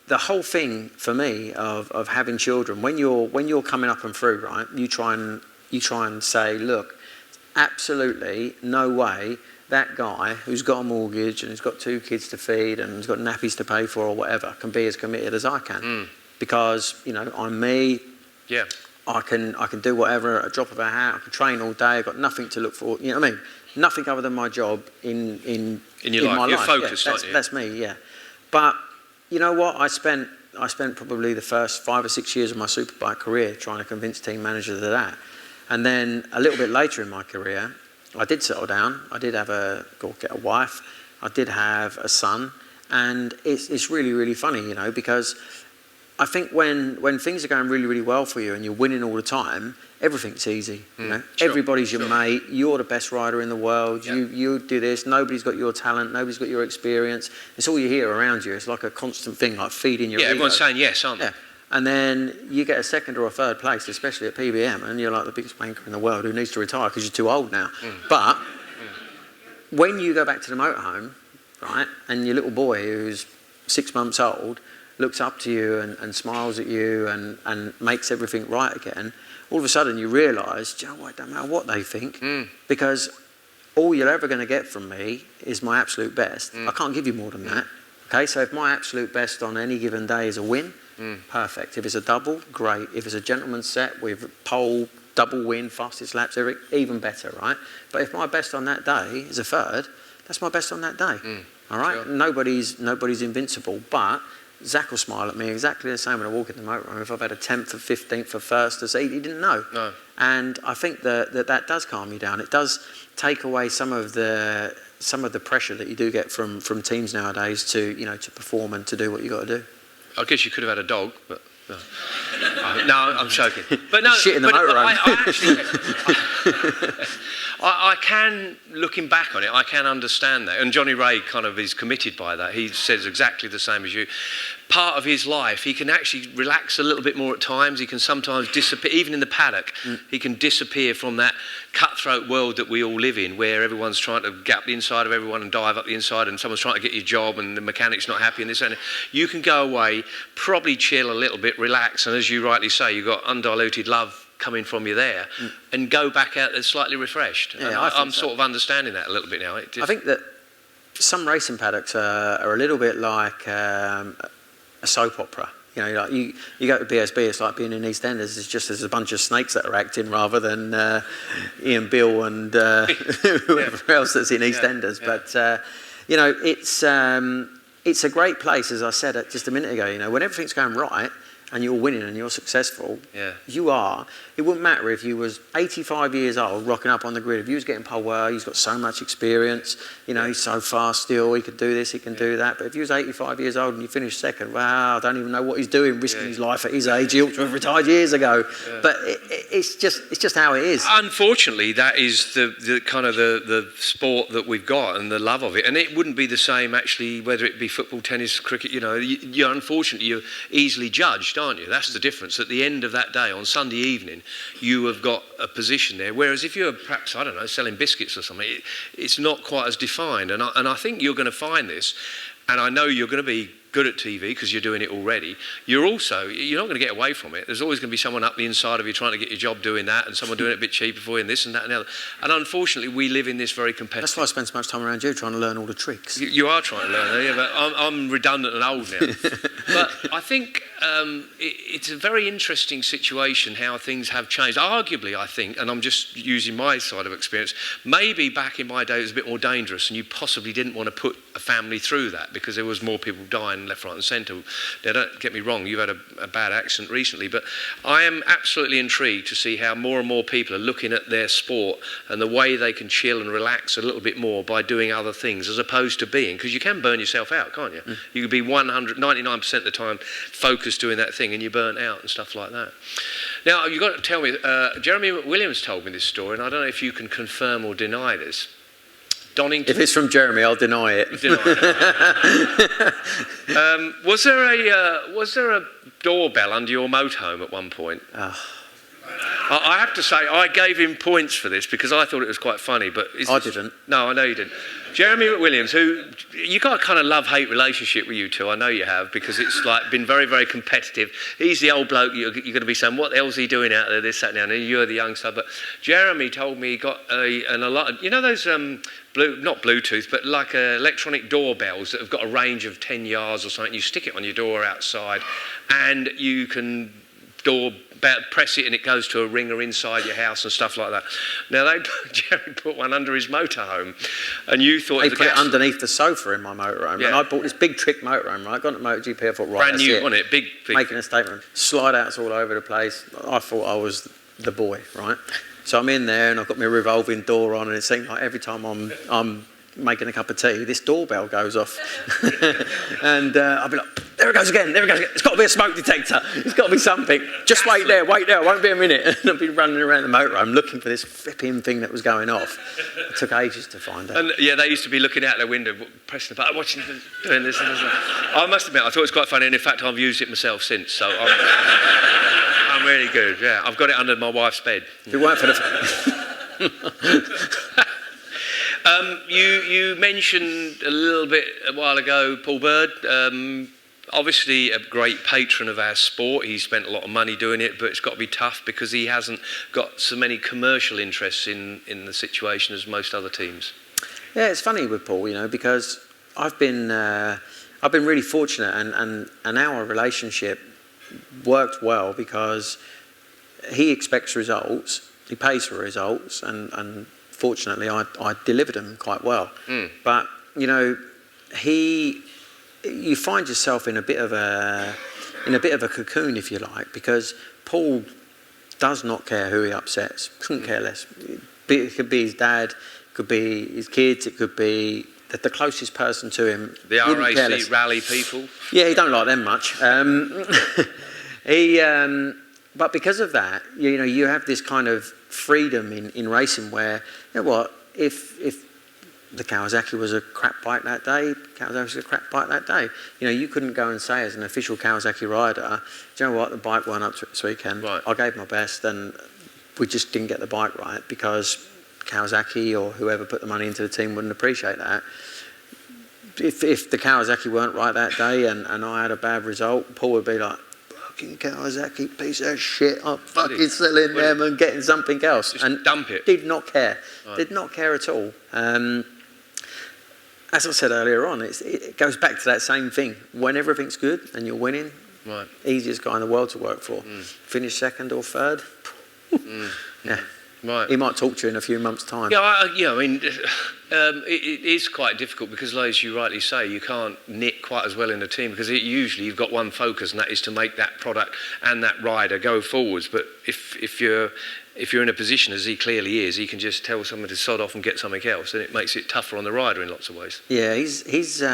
the whole thing for me of having children, when you're coming up and through, right, you try and say, look, absolutely no way that guy who's got a mortgage and who's got 2 kids to feed and has got nappies to pay for or whatever can be as committed as I can, because I'm me. Yeah. I can do whatever at a drop of a hat. I can train all day. I've got nothing to look for. You know what I mean? Nothing other than my job in your life. My You're life. focused, yeah, aren't you? That's me. Yeah, but. You know what? I spent probably the first 5 or 6 years of my superbike career trying to convince team managers of that. And then a little bit later in my career, I did settle down. I did get a wife. I did have a son. And it's really, really funny, because I think when things are going really, really well for you and you're winning all the time, everything's easy. Sure, Everybody's your mate. You're the best rider in the world. Yep. You do this. Nobody's got your talent. Nobody's got your experience. It's all you hear around you. It's like a constant thing, like feeding your ego. Everyone's saying yes, aren't they? Yeah. And then you get a 2nd or a 3rd place, especially at PBM, and you're like the biggest wanker in the world who needs to retire because you're too old now. But when you go back to the motorhome, right, and your little boy who's 6 months old looks up to you and smiles at you and makes everything right again, all of a sudden you realise, do you know what, it doesn't matter what they think, because all you're ever going to get from me is my absolute best. I can't give you more than that. Okay, so if my absolute best on any given day is a win, perfect. If it's a double, great. If it's a gentleman's set with pole, double win, fastest laps, even better, right? But if my best on that day is a 3rd, that's my best on that day. All right? Sure. Nobody's invincible, but Zach will smile at me exactly the same when I walk in the motorhome. If I've had a 10th or 15th or 1st, to say he didn't know. No. And I think that does calm you down. It does take away some of the pressure that you do get from teams nowadays to perform and to do what you got to do. I guess you could have had a dog, but no. No, I'm joking. But no, shit in the motorhome. I can, looking back on it, I can understand that. And Johnny Ray kind of is committed by that. He says exactly the same as you. part of his life. He can actually relax a little bit more at times. He can sometimes disappear, even in the paddock. He can disappear from that cutthroat world that we all live in, where everyone's trying to gap the inside of everyone and dive up the inside, and someone's trying to get your job, and the mechanic's not happy, and this and that. You can go away, probably chill a little bit, relax, and as you rightly say, you've got undiluted love coming from you there, and go back out there slightly refreshed. Yeah, I'm sort of understanding that a little bit now. I think that some racing paddocks are a little bit like a soap opera. You know, like you go to BSB, it's like being in EastEnders. It's just there's a bunch of snakes that are acting rather than Ian Bill and whoever else that's in EastEnders. But you know, it's a great place, as I said just a minute ago. You know, when everything's going right and you're winning and you're successful, you are. It wouldn't matter if you was 85 years old rocking up on the grid. If you was getting pole, well, he's got so much experience, you know, he's so fast still, he could do this, he can do that. But if you was 85 years old and you finished second, wow, I don't even know what he's doing, risking his life at his age. He ought to have retired years ago. But it's just how it is. Unfortunately, that is the kind of the sport that we've got and the love of it. And it wouldn't be the same actually whether it be football, tennis, cricket. You know, you're unfortunately you're easily judged, aren't you? That's the difference. At the end of that day on Sunday evening, you have got a position there. Whereas if you're perhaps, I don't know, selling biscuits or something, it's not quite as defined. And I think you're going to find this, and I know you're going to be good at TV because you're doing it already. You're not going to get away from it. There's always going to be someone up the inside of you trying to get your job doing that, and someone doing it a bit cheaper for you, and this and that and the other. And unfortunately, we live in this very competitive. That's why I spend so much time around you trying to learn all the tricks. You are trying to learn, yeah, but I'm redundant and old now. But I think it's a very interesting situation how things have changed. Arguably, I think, and I'm just using my side of experience, maybe back in my day it was a bit more dangerous, and you possibly didn't want to put a family through that because there was more people dying left, right and centre. Now, don't get me wrong, you've had a bad accident recently, but I am absolutely intrigued to see how more and more people are looking at their sport and the way they can chill and relax a little bit more by doing other things as opposed to being, because you can burn yourself out, can't you? You could be 99% of the time focused doing that thing and you're burnt out and stuff like that. Now, you've got to tell me, Jeremy McWilliams told me this story, and I don't know if you can confirm or deny this. Donington. If it's from Jeremy, I'll deny it. Was there a doorbell under your motorhome at one point? I have to say, I gave him points for this because I thought it was quite funny. But I didn't. No, I know you didn't. Jeremy McWilliams, who you got a kind of love-hate relationship with you two, I know you have, because it's like been very, very competitive. He's the old bloke you're going to be saying, what the hell's he doing out there, this, that, and you're the youngster. But Jeremy told me he got you know those not Bluetooth, but like electronic doorbells that have got a range of 10 yards or something. You stick it on your door outside, and you can press it and it goes to a ringer inside your house and stuff like that. Now, Jerry put one under his motorhome, and you thought... He put it underneath the sofa in my motorhome, and I bought this big trick motorhome, right? Got to Moto GP, I thought, right, brand new, wasn't it? Big. Making a statement. Slide outs all over the place. I thought I was the boy, right? So I'm in there, and I've got my revolving door on, and it seems like every time I'm making a cup of tea, this doorbell goes off. And I'll be like, there it goes again, it's got to be a smoke detector, it's got to be something. Just wait there, it won't be a minute. And I've been running around the motorhome looking for this flipping thing that was going off. It took ages to find out. And yeah, they used to be looking out their window, pressing the button, watching them doing this and this. I must admit, I thought it was quite funny, and in fact, I've used it myself since, so I'm really good, yeah. I've got it under my wife's bed. If it weren't for the... You mentioned a little bit a while ago Paul Byrne, obviously a great patron of our sport. He spent a lot of money doing it, but it's got to be tough because he hasn't got so many commercial interests in the situation as most other teams. Yeah, it's funny with Paul, you know, because I've been really fortunate, and our relationship worked well because he expects results, he pays for results, and fortunately, I delivered them quite well. But you know, you find yourself in a bit of a cocoon, if you like, because Paul does not care who he upsets. Couldn't care less. It could be his dad, it could be his kids, it could be the closest person to him. The RAC rally people. Yeah, he don't like them much. But because of that, you know, you have this kind of freedom in racing where, you know what, if the Kawasaki was a crap bike that day. Kawasaki was a crap bike that day. You know, you couldn't go and say as an official Kawasaki rider, do you know what, the bike weren't up to it this weekend. Right. I gave my best and we just didn't get the bike right because Kawasaki or whoever put the money into the team wouldn't appreciate that. If the Kawasaki weren't right that day and I had a bad result, Paul would be like, fucking Kawasaki piece of shit, I'm fucking selling them and getting something else. Just and dump it. Did not care. Right. Did not care at all. As I said earlier on, it goes back to that same thing. When everything's good and you're winning, Right. easiest guy in the world to work for. Finish second or third, yeah. Right. He might talk to you in a few months' time. Yeah, I mean, it is quite difficult because, as you rightly say, you can't knit quite as well in a team because usually you've got one focus, and that is to make that product and that rider go forwards. But if you're in a position, as he clearly is, he can just tell someone to sod off and get something else, and it makes it tougher on the rider in lots of ways. Yeah, his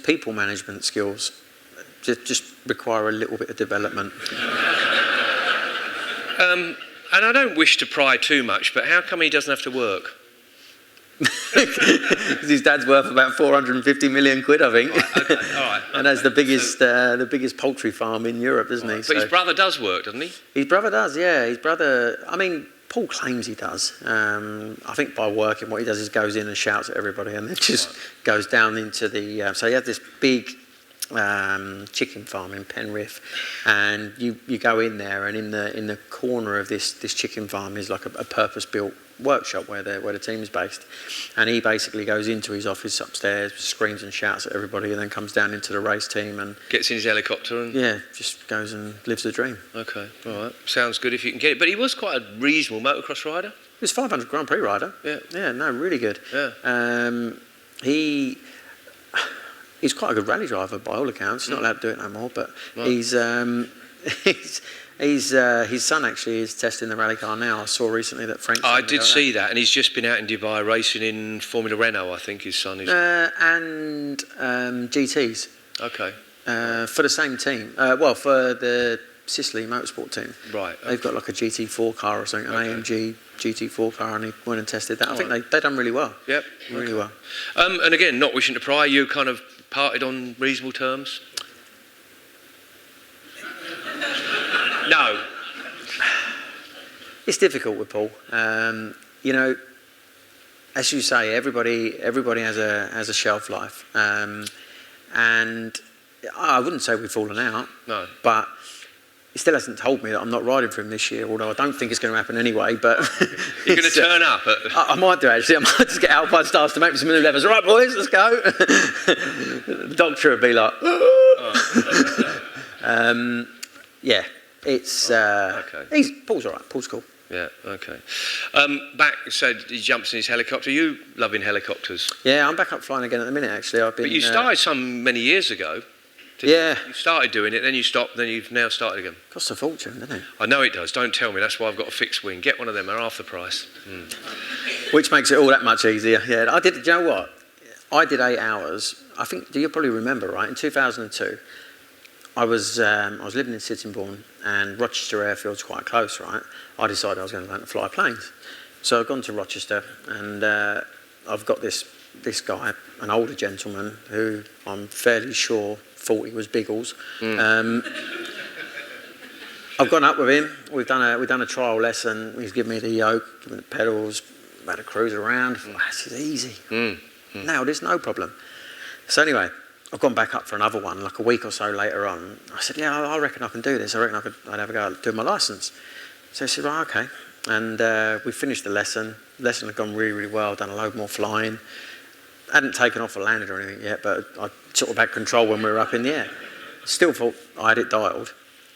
people management skills just require a little bit of development. And I don't wish to pry too much, but how come he doesn't have to work? Because his dad's worth about 450 million quid, I think. Right, okay, all right. And has the biggest poultry farm in Europe, doesn't he? But his brother does work, doesn't he? His brother does, yeah. His brother, I mean, Paul claims he does. I think by working, what he does is goes in and shouts at everybody and then just goes down into the... so he had this big chicken farm in Penrith, and you go in there, and in the corner of this chicken farm is like a purpose-built workshop where the team is based, and he basically goes into his office upstairs, screams and shouts at everybody, and then comes down into the race team and gets in his helicopter and just goes and lives the dream. Okay, all right, sounds good if you can get it. But he was quite a reasonable motocross rider. He was 500 Grand Prix rider. Yeah, no, really good. Yeah. He's quite a good rally driver by all accounts. He's not allowed to do it no more, but Right. his son actually is testing the rally car now. I saw recently that Frank. I did see that, and he's just been out in Dubai racing in Formula Renault, I think his son is. And GTs. Okay. For the same team. For the Sicily Motorsport team. Right. They've got like a GT4 car or something, an AMG GT4 car, and he went and tested that. I think they've done really well. Yep. Really well. And again, not wishing to pry, you kind of parted on reasonable terms? No. It's difficult with Paul. You know, as you say, everybody has a shelf life, and I wouldn't say we've fallen out. No. But he still hasn't told me that I'm not riding for him this year, although I don't think it's going to happen anyway. But you're going to turn up? I might do, actually. I might just get Alpine stars to make me some new levers. All right, boys, let's go. The doctor would be like, yeah, it's... okay. Paul's all right. Paul's cool. Yeah, okay. Back, so he jumps in his helicopter. You loving helicopters? Yeah, I'm back up flying again at the minute, actually. But you started many years ago. Yeah. You started doing it, then you stopped, then you've now started again. Costs a fortune, doesn't it? I know it does. Don't tell me. That's why I've got a fixed wing. Get one of them. They're half the price. Which makes it all that much easier. Yeah, I did. Do you know what? I did 8 hours. I think you probably remember, right? In 2002, I was living in Sittingbourne, and Rochester Airfield's quite close, right? I decided I was going to learn to fly planes, so I've gone to Rochester, and I've got this guy, an older gentleman who I'm fairly sure thought he was Biggles. I've gone up with him. We've done a trial lesson. He's given me the yoke, given me the pedals, had a cruise around. This is easy. Now there's no problem. So anyway, I've gone back up for another one, like a week or so later on. I said, yeah, I reckon I can do this. I reckon I'd have a go at doing my licence. So he said, right, okay. And we finished the lesson. The lesson had gone really, really well. Done a load more flying. Hadn't taken off or landed or anything yet, but I sort of had control when we were up in the air. Still thought I had it dialed.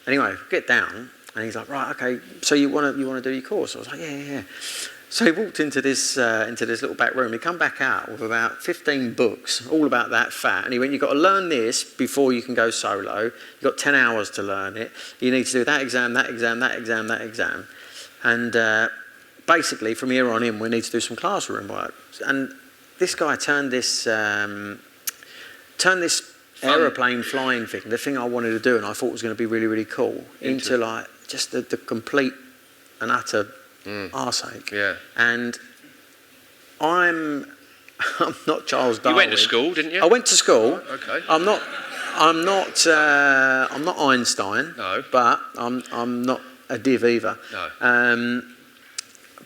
Anyway, get down, and he's like, right, okay, so you want to do your course? I was like, yeah. So he walked into this little back room. He come back out with about 15 books, all about that fat. And he went, you've got to learn this before you can go solo. You've got 10 hours to learn it. You need to do that exam, that exam, that exam, that exam. And basically, from here on in, we need to do some classroom work. And this guy turned this aeroplane flying thing, the thing I wanted to do and I thought was going to be really, really cool, into like just the complete and utter arseache. Yeah. And I'm I'm not Charles Darwin. You went to school, didn't you? I went to school. Okay. I'm not Einstein. No. But I'm not a div either. No.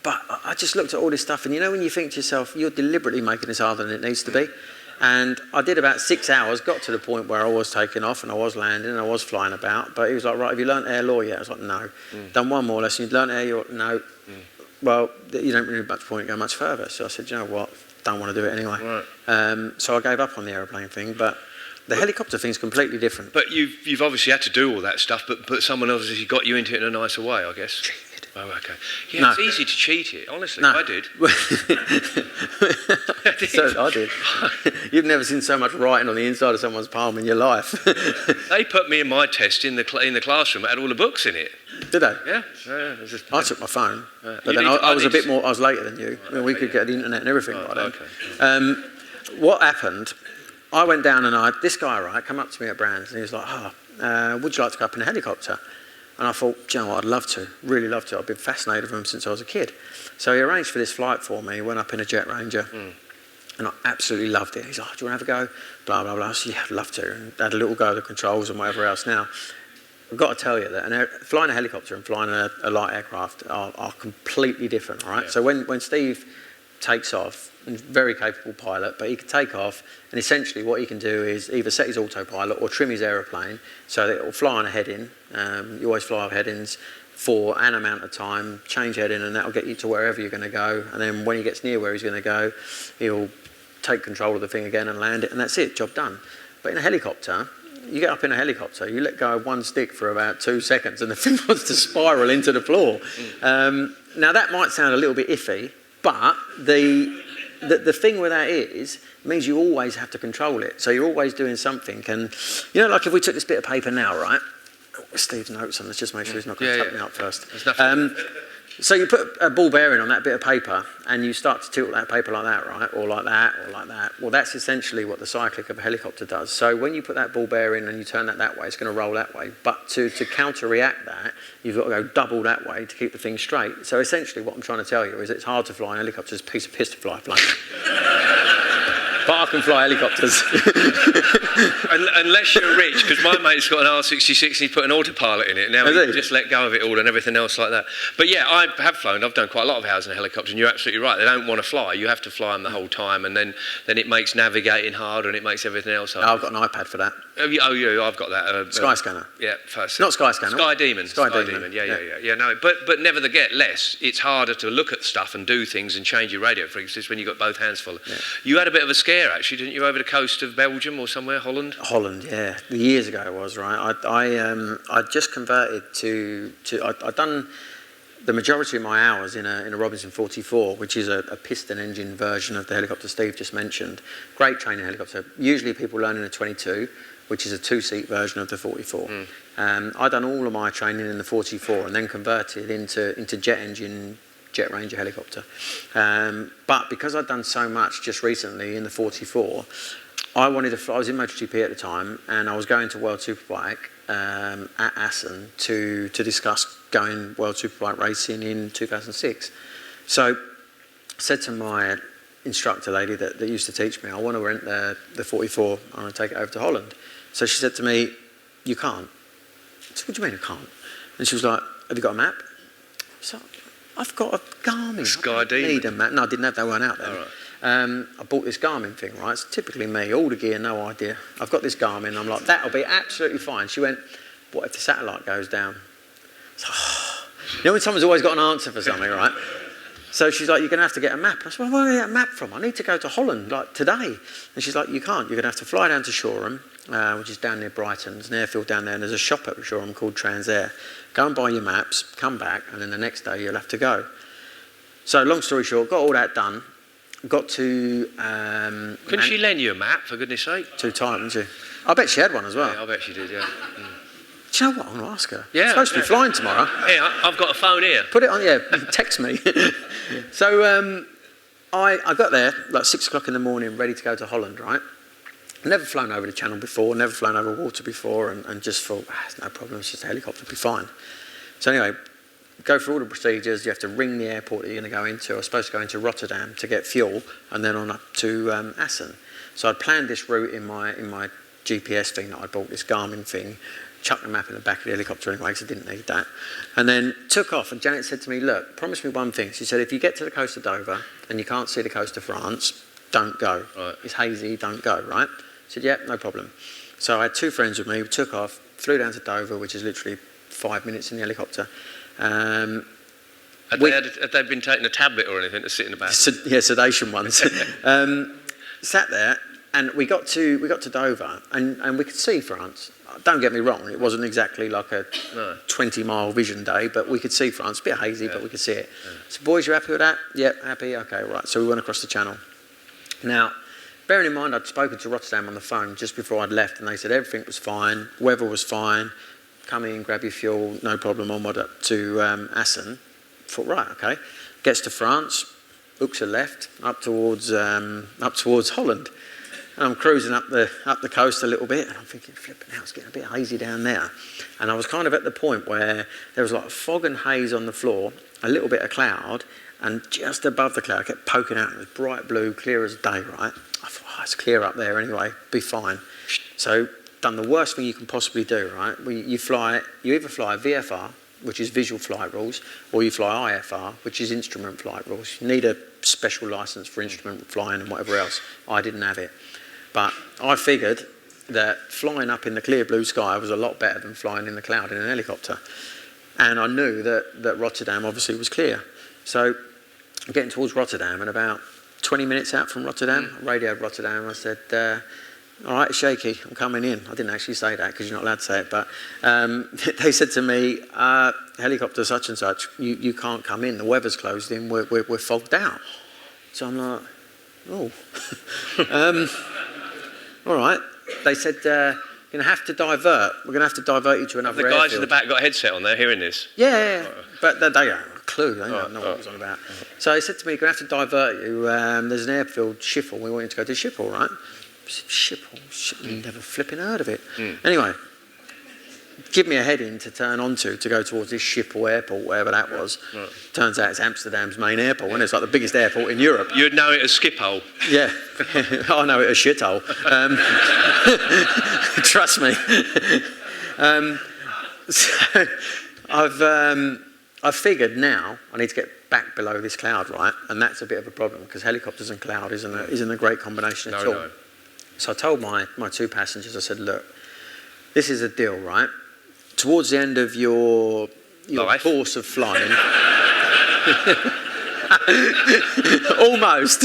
But I just looked at all this stuff, and you know when you think to yourself, you're deliberately making this harder than it needs to be. And I did about 6 hours, got to the point where I was taking off and I was landing and I was flying about. But he was like, right, have you learnt air law yet? I was like, no. Done one more lesson, you've learnt air law? No. Well, you don't really much point to go much further. So I said, you know what, don't want to do it anyway. Right. So I gave up on the aeroplane thing. But the helicopter thing's completely different. But you've obviously had to do all that stuff, but someone obviously got you into it in a nicer way, I guess. Cheated. Oh, okay. Yeah, No. it's easy to cheat it, honestly. No. I did. So I did. You've never seen so much writing on the inside of someone's palm in your life. They put me in my test in the classroom. It had all the books in it. Did they? Yeah. It was just, I took my phone, but You then need- I was a need bit to- more. I was later than you. I mean, we could get the internet and everything by then. okay. What happened? I went down and this guy, right, come up to me at Brands and he was like, would you like to go up in a helicopter? And I thought, do you know what, I'd love to, really love to. I've been fascinated with them since I was a kid. So he arranged for this flight for me, went up in a Jet Ranger, and I absolutely loved it. He's like, do you want to have a go? Blah, blah, blah. I said, yeah, I'd love to. And had a little go at the controls and whatever else. Now, I've got to tell you that flying a helicopter and flying a light aircraft are completely different, right? Yeah. So when Steve takes off, and very capable pilot, but he can take off, and essentially what he can do is either set his autopilot or trim his aeroplane so that it will fly on a heading. You always fly off headings for an amount of time, change heading, and that'll get you to wherever you're going to go. And then when he gets near where he's going to go, he'll take control of the thing again and land it, and that's it, job done. But in a helicopter, you get up in a helicopter, you let go of one stick for about 2 seconds, and the thing wants to spiral into the floor. Now that might sound a little bit iffy, but the thing with that is, it means you always have to control it. So you're always doing something. And, you know, like if we took this bit of paper now, right? Steve's notes on, let's just make sure he's not going to tuck me up first. There's nothing. So you put a ball bearing on that bit of paper and you start to tilt that paper like that, right? Or like that, or like that. Well, that's essentially what the cyclic of a helicopter does. So when you put that ball bearing and you turn that way, it's going to roll that way. But to counter-react that, you've got to go double that way to keep the thing straight. So essentially what I'm trying to tell you is it's hard to fly an helicopter. It's a piece of piss to fly a plane. But I can fly helicopters. Unless you're rich, because my mate's got an R66 and he put an autopilot in it. Now he just let go of it all and everything else like that. But yeah, I have flown. I've done quite a lot of hours in helicopters, and you're absolutely right. They don't want to fly. You have to fly them the whole time, and then it makes navigating harder and it makes everything else harder. I've got an iPad for that. Oh, yeah, I've got that. Skyscanner. Yeah, first. Not Skyscanner. Sky Demon. Sky Demon. Yeah. No, but never the get less. It's harder to look at stuff and do things and change your radio frequencies when you've got both hands full. Yeah. You had a bit of a scare, actually, didn't you, over the coast of Belgium or somewhere, Holland? Holland, yeah. Years ago it was, right? I just converted to I'd done the majority of my hours in a Robinson 44, which is a piston engine version of the helicopter Steve just mentioned. Great training helicopter. Usually people learn in a 22, which is a two-seat version of the 44. I'd done all of my training in the 44 and then converted into jet engine, Jet Ranger helicopter. But because I'd done so much just recently in the 44, I was in Moto GP at the time, and I was going to World Superbike at Assen to discuss going World Superbike racing in 2006. So I said to my instructor lady that used to teach me, I want to rent the 44, I want to take it over to Holland. So she said to me, you can't. I said, what do you mean I can't? And she was like, have you got a map? So I've got a Garmin. Sky I don't need a map. No, I didn't have that one out then. Right. I bought this Garmin thing, right? It's typically me, all the gear, no idea. I've got this Garmin, I'm like, that'll be absolutely fine. She went, what if the satellite goes down? So, you know when someone's always got an answer for something, right? So she's like, you're going to have to get a map. I said, well, where do I get a map from? I need to go to Holland, like, today. And she's like, you can't. You're going to have to fly down to Shoreham, which is down near Brighton. There's an airfield down there, and there's a shop at Shoreham called Transair. Go and buy your maps, come back, and then the next day you'll have to go. So long story short, got all that done. Got to... Couldn't she lend you a map, for goodness sake? Too tight, didn't she? I bet she had one as well. Yeah, I bet she did, yeah. Do you know what? I'm going to ask her. Yeah. I'm supposed to be flying tomorrow. Hey, I've got a phone here. Put it on, yeah, text me. So I got there, like 6 o'clock in the morning, ready to go to Holland, right? Never flown over the channel before, never flown over water before, and just thought, it's no problem, it's just a helicopter, it'll be fine. So anyway, go through all the procedures. You have to ring the airport that you're going to go into. I was supposed to go into Rotterdam to get fuel and then on up to Assen. So I'd planned this route in my GPS thing that I bought, this Garmin thing, chucked the map in the back of the helicopter anyway because I didn't need that. And then took off, and Janet said to me, look, promise me one thing. She said, if you get to the coast of Dover and you can't see the coast of France, don't go. Right. It's hazy, don't go, right? I said, yeah, no problem. So I had 2 friends with me, we took off, flew down to Dover, which is literally 5 minutes in the helicopter. Had they been taking a tablet or anything to sit in the back? Yeah, sedation ones. Sat there, and we got to Dover, and we could see France. Don't get me wrong, it wasn't exactly like a 20-mile vision day, but we could see France. A bit hazy, but we could see it. Yeah. So, boys, you happy with that? Yep, happy. Okay, right. So we went across the channel. Now, bearing in mind, I'd spoken to Rotterdam on the phone just before I'd left, and they said everything was fine, weather was fine, come in, grab your fuel, no problem, onward up to Assen. Thought, right, okay. Gets to France, hooks a left, up towards Holland. And I'm cruising up the coast a little bit, and I'm thinking, flipping out, it's getting a bit hazy down there. And I was kind of at the point where there was like fog and haze on the floor, a little bit of cloud, and just above the cloud, it kept poking out. It was bright blue, clear as day, right? I thought, oh, it's clear up there anyway, be fine. So, done the worst thing you can possibly do, right? You either fly VFR, which is visual flight rules, or you fly IFR, which is instrument flight rules. You need a special license for instrument flying and whatever else. I didn't have it. But I figured that flying up in the clear blue sky was a lot better than flying in the cloud in an helicopter. And I knew that Rotterdam obviously was clear. So I'm getting towards Rotterdam, and about 20 minutes out from Rotterdam, I radioed Rotterdam, and I said, all right, Shakey, I'm coming in. I didn't actually say that because you're not allowed to say it, but they said to me, helicopter such and such, you can't come in. The weather's closed in. We're fogged out. So I'm like, oh. All right. They said, you're going to have to divert. We're going to have to divert you to another airfield. The guys in the back got a headset on there hearing this? Yeah. But they don't have a clue. They don't know what it was on about. So they said to me, you're going to have to divert you. There's an airfield, Schiphol. We want you to go to Schiphol, right? I said, Schiphol? Never flipping heard of it. Anyway, give me a heading to turn onto to go towards this Schiphol airport, wherever that was. Right. Turns out it's Amsterdam's main airport, and it's like the biggest airport in Europe. You'd know it as Schiphol. Yeah, I know it as shithole. Trust me. So I've figured now I need to get back below this cloud, right? And that's a bit of a problem because helicopters and cloud isn't a great combination at all. No. So I told my 2 passengers, I said, look, this is a deal, right? Towards the end of your course of flying, almost,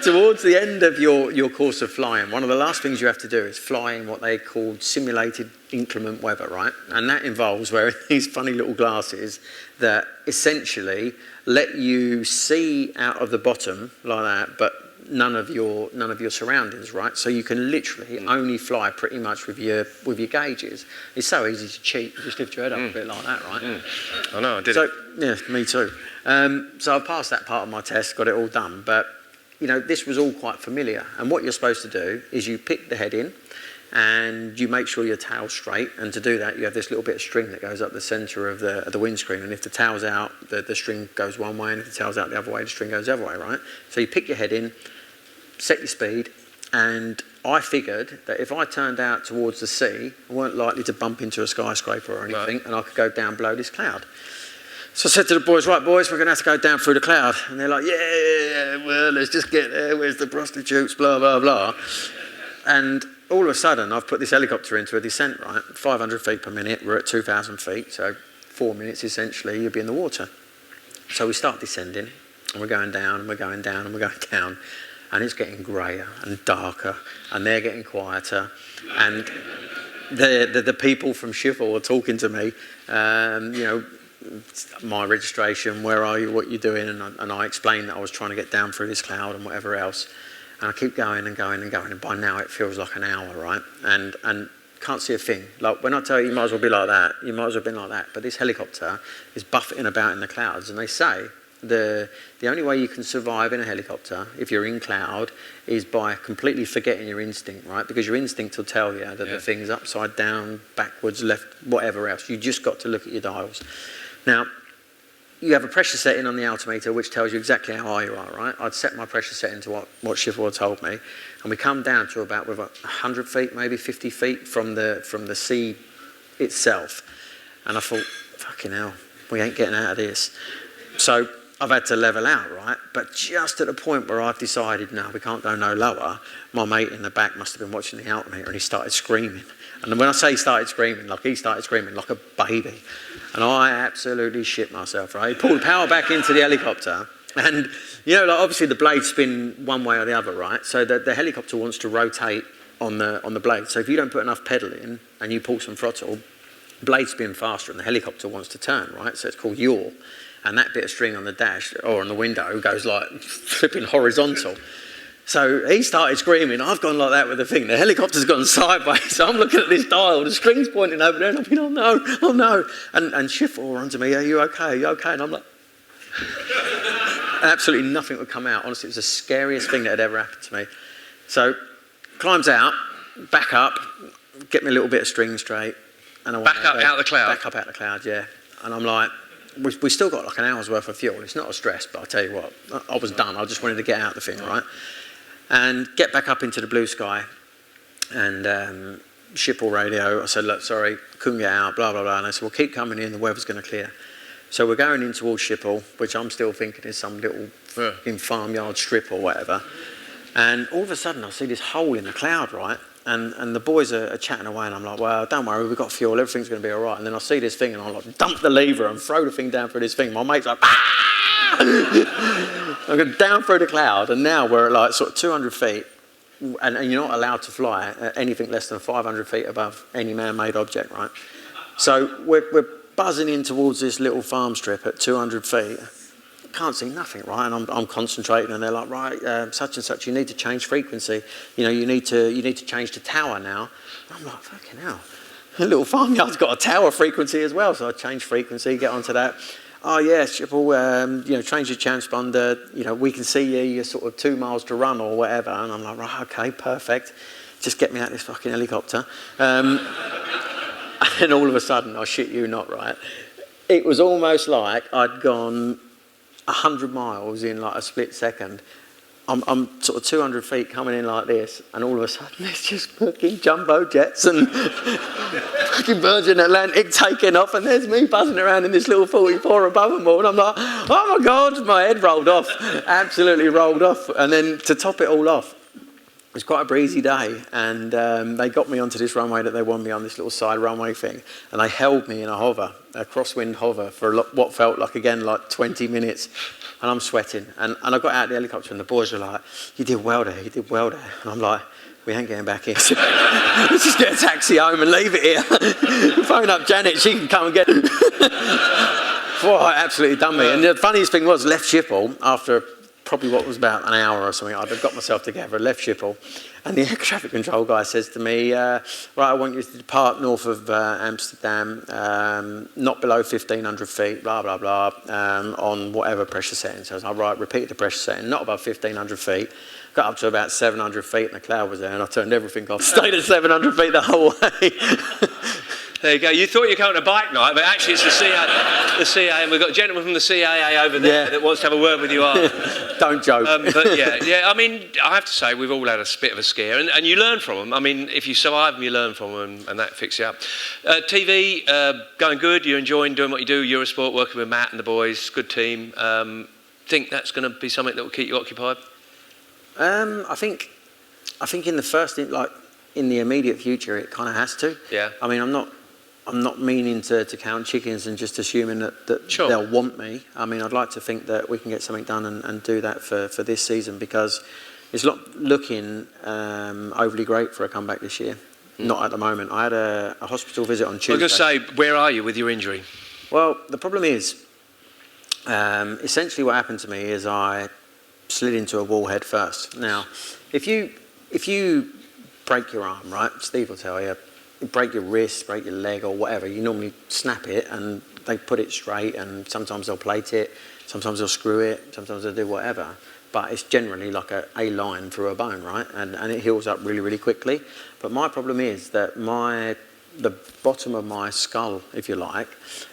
towards the end of your course of flying, one of the last things you have to do is fly in what they call simulated inclement weather, right? And that involves wearing these funny little glasses that essentially let you see out of the bottom like that, but none of your surroundings, right? So you can literally only fly pretty much with your gauges. It's so easy to cheat. You just lift your head up a bit like that, right? I know, I did it. Yeah, me too. So I passed that part of my test, got it all done. But, this was all quite familiar. And what you're supposed to do is you pick the head in and you make sure your tail's straight. And to do that, you have this little bit of string that goes up the centre of the windscreen. And if the tail's out, the string goes one way. And if the tail's out the other way, the string goes the other way, right? So you pick your head in, set your speed, and I figured that if I turned out towards the sea, I weren't likely to bump into a skyscraper or anything, and I could go down below this cloud. So I said to the boys, right, boys, we're going to have to go down through the cloud. And they're like, yeah, well, let's just get there. Where's the prostitutes, blah, blah, blah. And all of a sudden, I've put this helicopter into a descent, right? 500 feet per minute. We're at 2,000 feet, so 4 minutes, essentially, you'll be in the water. So we start descending, and we're going down, and we're going down, and we're going down. And it's getting greyer and darker, and they're getting quieter. And the people from Schiphol are talking to me, my registration, where are you, what are you doing? And I explained that I was trying to get down through this cloud and whatever else. And I keep going and going and going, and by now it feels like an hour, right? And can't see a thing. Like when I tell you, you might as well be like that, you might as well have been like that. But this helicopter is buffeting about in the clouds, and they say the only way you can survive in a helicopter, if you're in cloud, is by completely forgetting your instinct, right? Because your instinct will tell you that the thing's upside down, backwards, left, whatever else. You just got to look at your dials. Now, you have a pressure setting on the altimeter which tells you exactly how high you are, right? I'd set my pressure setting to what Schiffer told me, and we come down to about with 100 feet, maybe 50 feet from the sea itself. And I thought, fucking hell, we ain't getting out of this. So I've had to level out, right? But just at the point where I've decided, no, we can't go no lower, my mate in the back must have been watching the altimeter and he started screaming. And when I say he started screaming like a baby. And I absolutely shit myself, right? He pulled the power back into the helicopter. And, you know, like obviously the blades spin one way or the other, right? So the helicopter wants to rotate on the blade. So if you don't put enough pedal in and you pull some throttle, blades spin faster and the helicopter wants to turn, right? So it's called yaw. And that bit of string on the dash or on the window goes like flipping horizontal. So he started screaming. I've gone like that with the thing. The helicopter's gone sideways. So I'm looking at this dial. The string's pointing over there. And I'm thinking, oh no. And Schiffer onto me, are you okay? And I'm like... absolutely nothing would come out. Honestly, it was the scariest thing that had ever happened to me. So climbs out, back up, get me a little bit of string straight. And I back up out of the cloud? Back up out of the cloud, yeah. And I'm like... we still got like an hour's worth of fuel. It's not a stress, but I'll tell you what, I was done. I just wanted to get out the thing, right? And get back up into the blue sky. And Schiphol radio, I said, look, sorry, couldn't get out, blah, blah, blah. And they said, well, keep coming in, the weather's going to clear. So we're going in towards Schiphol, which I'm still thinking is some little fucking farmyard strip or whatever. And all of a sudden, I see this hole in the cloud, right? And the boys are chatting away, and I'm like, well, don't worry, we've got fuel, everything's going to be all right. And then I see this thing, and I like dump the lever and throw the thing down through this thing. My mate's like, ah! I go down through the cloud, and now we're at like sort of 200 feet, and you're not allowed to fly at anything less than 500 feet above any man-made object, right? So we're buzzing in towards this little farm strip at 200 feet. Can't see nothing, right? And I'm concentrating, and they're like, right, such and such, you need to change frequency. You know, you need to change to tower now. And I'm like, fucking hell. The little farmyard's got a tower frequency as well, so I change frequency, get onto that. Oh yes, Schiphol, you know, change your transponder. You know, we can see you. You're sort of 2 miles to run or whatever. And I'm like, right, okay, perfect. Just get me out of this fucking helicopter. And then all of a sudden, I shit you not, right? It was almost like I'd gone 100 miles in like a split second. I'm sort of 200 feet coming in like this, and all of a sudden there's just fucking jumbo jets and fucking Virgin Atlantic taking off, and there's me buzzing around in this little 44 above them all, and I'm like, oh my God, my head rolled off, absolutely rolled off. And then to top it all off, it was quite a breezy day, and they got me onto this runway that they wanted me on, this little side runway thing, and they held me in a hover, a crosswind hover, for what felt like, again, like 20 minutes, and I'm sweating. And I got out of the helicopter, and the boys were like, you did well there, you did well there. And I'm like, we ain't getting back here. Let's just get a taxi home and leave it here. Phone up Janet, she can come and get it. Well, it absolutely done me. And the funniest thing was, left Schiphol after probably what was about an hour or something. I'd have got myself together, left Schiphol, and the air traffic control guy says to me, right, I want you to depart north of Amsterdam, not below 1,500 feet, blah, blah, blah, on whatever pressure setting. So I was like, right, repeat the pressure setting, not above 1,500 feet. Got up to about 700 feet, and the cloud was there, and I turned everything off. Stayed at 700 feet the whole way. There you go. You thought you were coming to bike night, but actually it's the CA, and we've got a gentleman from the CAA over there that wants to have a word with you after. Don't joke. But yeah. I mean, I have to say we've all had a bit of a scare, and you learn from them. I mean, if you survive them, you learn from them, and that fixes you up. TV going good. You're enjoying doing what you do. Eurosport, working with Matt and the boys. Good team. Think that's going to be something that will keep you occupied? I think in the in the immediate future, it kind of has to. Yeah. I mean, I'm not meaning to count chickens and just assuming that sure. They'll want me. I mean, I'd like to think that we can get something done and do that for this season, because it's not looking overly great for a comeback this year. Not at the moment. I had a hospital visit on Tuesday. I was going to say, where are you with your injury? Well, the problem is, essentially what happened to me is I slid into a wall head first. Now, if you break your arm, right, Steve will tell you, break your wrist, break your leg or whatever, you normally snap it and they put it straight, and sometimes they'll plate it, sometimes they'll screw it, sometimes they'll do whatever. But it's generally like a line through a bone, right? And it heals up really, really quickly. But my problem is that my the bottom of my skull, if you like.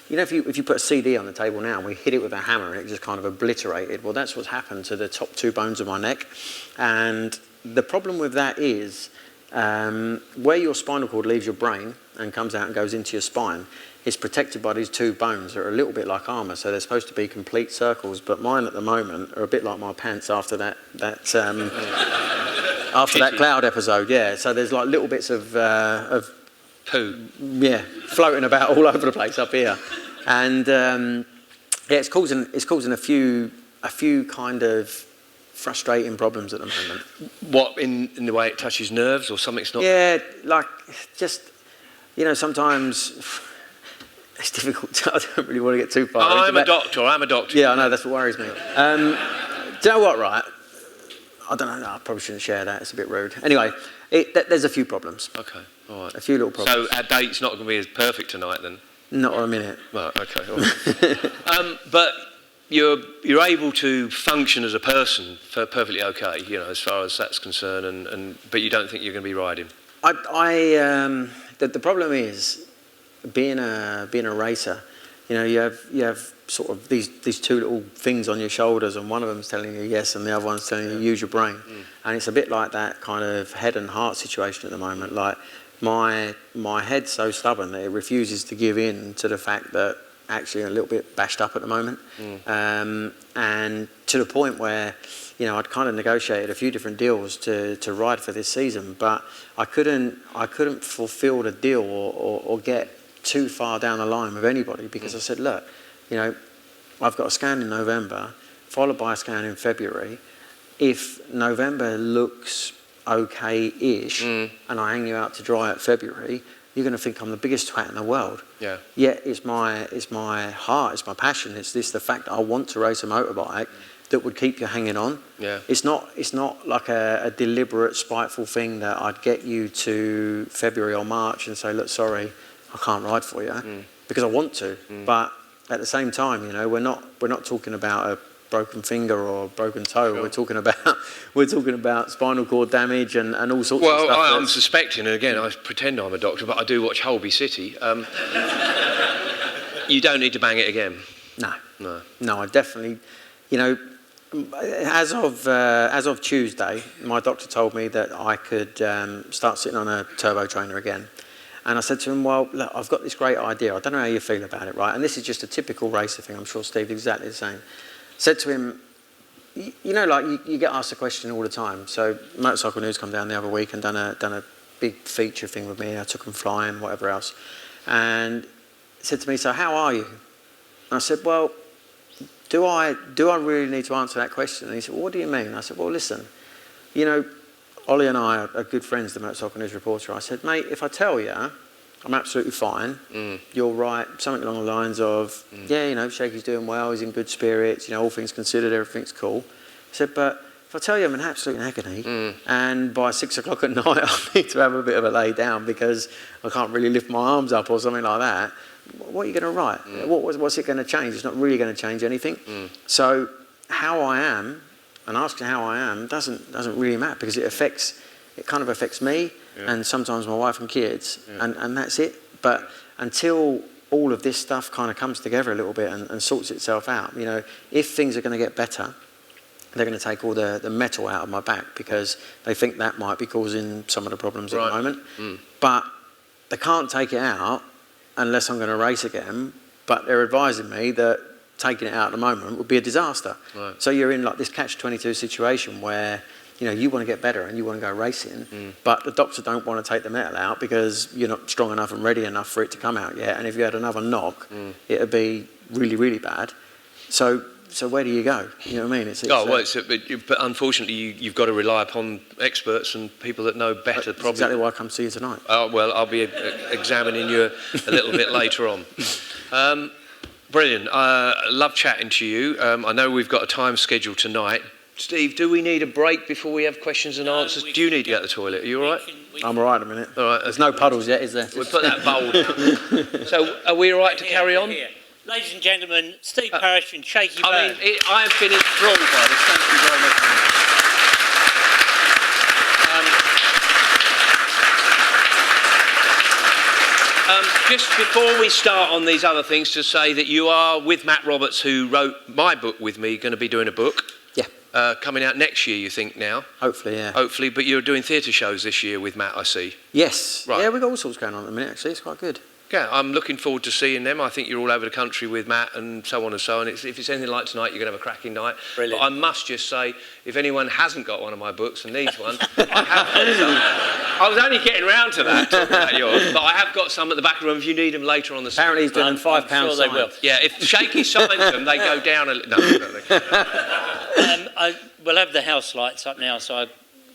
You know, if you put a CD on the table now and we hit it with a hammer and it just kind of obliterated, well, that's what's happened to the top 2 bones of my neck. And the problem with that is where your spinal cord leaves your brain and comes out and goes into your spine, it's protected by these 2 bones that are a little bit like armour, so they're supposed to be complete circles, but mine at the moment are a bit like my pants after that after that cloud episode, yeah. So there's like little bits of poo, yeah, floating about all over the place up here, and yeah, it's causing a few kind of frustrating problems at the moment. What, in the way it touches nerves or something's not? Yeah, like just, you know, sometimes it's difficult. I don't really want to get too far. I'm a doctor. Yeah, I know, that's what worries me. Do you know what, right? I don't know, no, I probably shouldn't share that, it's a bit rude. Anyway, there's a few problems. Okay, all right. A few little problems. So our date's not going to be as perfect tonight then? Not for a minute. Right, okay, all right. But you're able to function as a person perfectly okay, you know, as far as that's concerned, but you don't think you're going to be riding? The problem is being a racer. You know, you have sort of these 2 little things on your shoulders, and one of them's telling you yes, and the other one's telling you use your brain. And it's a bit like that kind of head and heart situation at the moment. Like my head's so stubborn that it refuses to give in to the fact that actually I'm a little bit bashed up at the moment, and to the point where, you know, I'd kind of negotiated a few different deals to ride for this season, but I couldn't fulfil the deal or get too far down the line with anybody, because I said, look, you know, I've got a scan in November, followed by a scan in February. If November looks okay-ish, and I hang you out to dry at February, you're going to think I'm the biggest twat in the world. Yeah. Yet it's my heart, it's my passion. It's the fact that I want to race a motorbike that would keep you hanging on. Yeah. It's not like a deliberate, spiteful thing that I'd get you to February or March and say, look, sorry, I can't ride for you, because I want to. But at the same time, you know, we're not talking about a broken finger or broken toe. Sure. We're talking about spinal cord damage and all sorts of stuff. Well, I'm suspecting, and again, I pretend I'm a doctor, but I do watch Holby City. You don't need to bang it again. No, I definitely, you know, as of Tuesday, my doctor told me that I could start sitting on a turbo trainer again. And I said to him, well, look, I've got this great idea. I don't know how you feel about it, right? And this is just a typical racer thing. I'm sure Steve's exactly the same. Said to him, you know, like you get asked a question all the time. So Motorcycle News come down the other week and done a big feature thing with me. I took them flying, whatever else. And said to me, so how are you? And I said, well, do I really need to answer that question? And he said, well, what do you mean? And I said, well, listen, you know, Ollie and I are good friends, the Motorcycle News reporter. I said, mate, if I tell you I'm absolutely fine, you'll write something along the lines of, yeah, you know, Shakey's doing well, he's in good spirits, you know, all things considered, everything's cool. I said, but if I tell you I'm in absolute agony, and by 6 o'clock at night I need to have a bit of a lay down because I can't really lift my arms up or something like that, what are you going to write? What's it going to change? It's not really going to change anything. So how I am, and asking how I am, doesn't really matter, because it kind of affects me, and sometimes my wife and kids, and that's it. But until all of this stuff kind of comes together a little bit and sorts itself out, you know, if things are going to get better, they're going to take all the metal out of my back, because they think that might be causing some of the problems at the moment. But they can't take it out unless I'm going to race again. But they're advising me that taking it out at the moment would be a disaster. Right. So you're in like this catch-22 situation where, you know, you want to get better and you want to go racing, but the doctor don't want to take the metal out because you're not strong enough and ready enough for it to come out yet. And if you had another knock, it'd be really, really bad. So where do you go? You know what I mean? But unfortunately, you've got to rely upon experts and people that know better. That's probably exactly why I come see you tonight. Well, I'll be examining you a little bit later on. Brilliant. Love chatting to you. I know we've got a time schedule tonight. Steve, do we need a break before we have questions and answers? Do you need to get to the toilet? Are you all right? I'm all right a minute. All right. There's no puddles yet, is there? We'll put that bowl. So, are we all right to carry on? Here. Ladies and gentlemen, Steve Parrish and Shakey Byrne. I mean, I have been enthralled by this. Thank you very much. Just before we start on these other things, to say that you are with Matt Roberts, who wrote my book with me, going to be doing a book. Yeah. Coming out next year, you think now? Hopefully, yeah. Hopefully, but you're doing theatre shows this year with Matt, I see. Yes. Right. Yeah, we've got all sorts going on at the minute, actually. It's quite good. Yeah, I'm looking forward to seeing them. I think you're all over the country with Matt and so on and so on. If it's anything like tonight, you're going to have a cracking night. Brilliant. But I must just say, if anyone hasn't got one of my books and needs one, I have got some. I was only getting round to that, talking about yours, but I have got some at the back of the room if you need them later on the side. Apparently he's doing £5 sure they will. signs. Yeah, if Shakey signs them, they go down a little. No. We'll have the house lights up now so I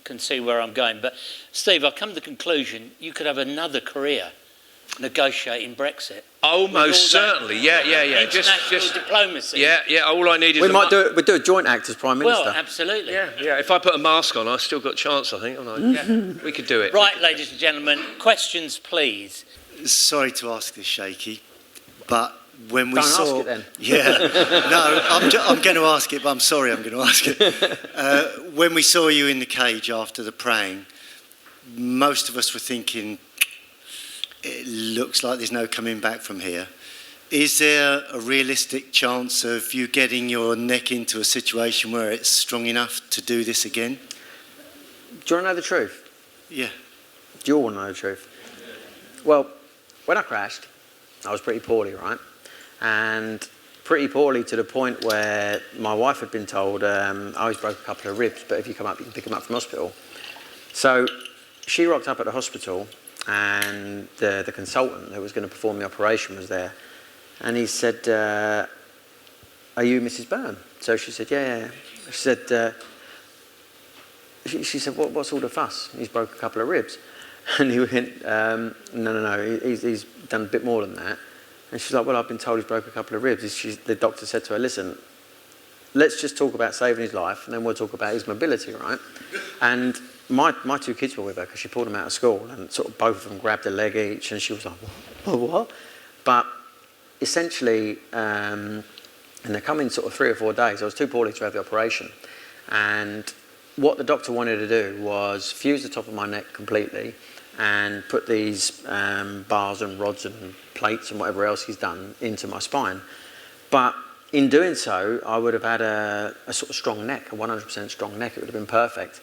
can see where I'm going. But Steve, I've come to the conclusion you could have another career negotiating Brexit. Almost certainly, yeah. International diplomacy. Yeah. All I need is We might do a joint act as Prime Minister. Well, absolutely. Yeah. If I put a mask on, I've still got a chance, I think. Yeah, we could do it. Right, ladies and gentlemen, questions, please. Sorry to ask this, Shakey, but when we Don't saw... ask it then. Yeah, no, I'm going to ask it, but I'm sorry I'm going to ask it. When we saw you in the cage after the praying, most of us were thinking, it looks like there's no coming back from here. Is there a realistic chance of you getting your neck into a situation where it's strong enough to do this again? Do you want to know the truth? Yeah. Do you all want to know the truth? Well, when I crashed, I was pretty poorly, right? And pretty poorly to the point where my wife had been told, I always broke a couple of ribs, but if you come up, you can pick them up from hospital. So she rocked up at the hospital, and the consultant who was going to perform the operation was there. And he said, are you Mrs. Byrne? So she said, yeah. She said, she said, what's all the fuss? He's broke a couple of ribs. And he went, no, he's done a bit more than that. And she's like, well, I've been told he's broke a couple of ribs. The doctor said to her, listen, let's just talk about saving his life, and then we'll talk about his mobility, right? And my two kids were with her because she pulled them out of school, and sort of both of them grabbed a leg each, and she was like, what? But essentially, and they come in sort of 3 or 4 days. I was too poorly to have the operation. And what the doctor wanted to do was fuse the top of my neck completely and put these bars and rods and plates and whatever else he's done into my spine. But in doing so, I would have had a sort of strong neck, a 100% strong neck. It would have been perfect.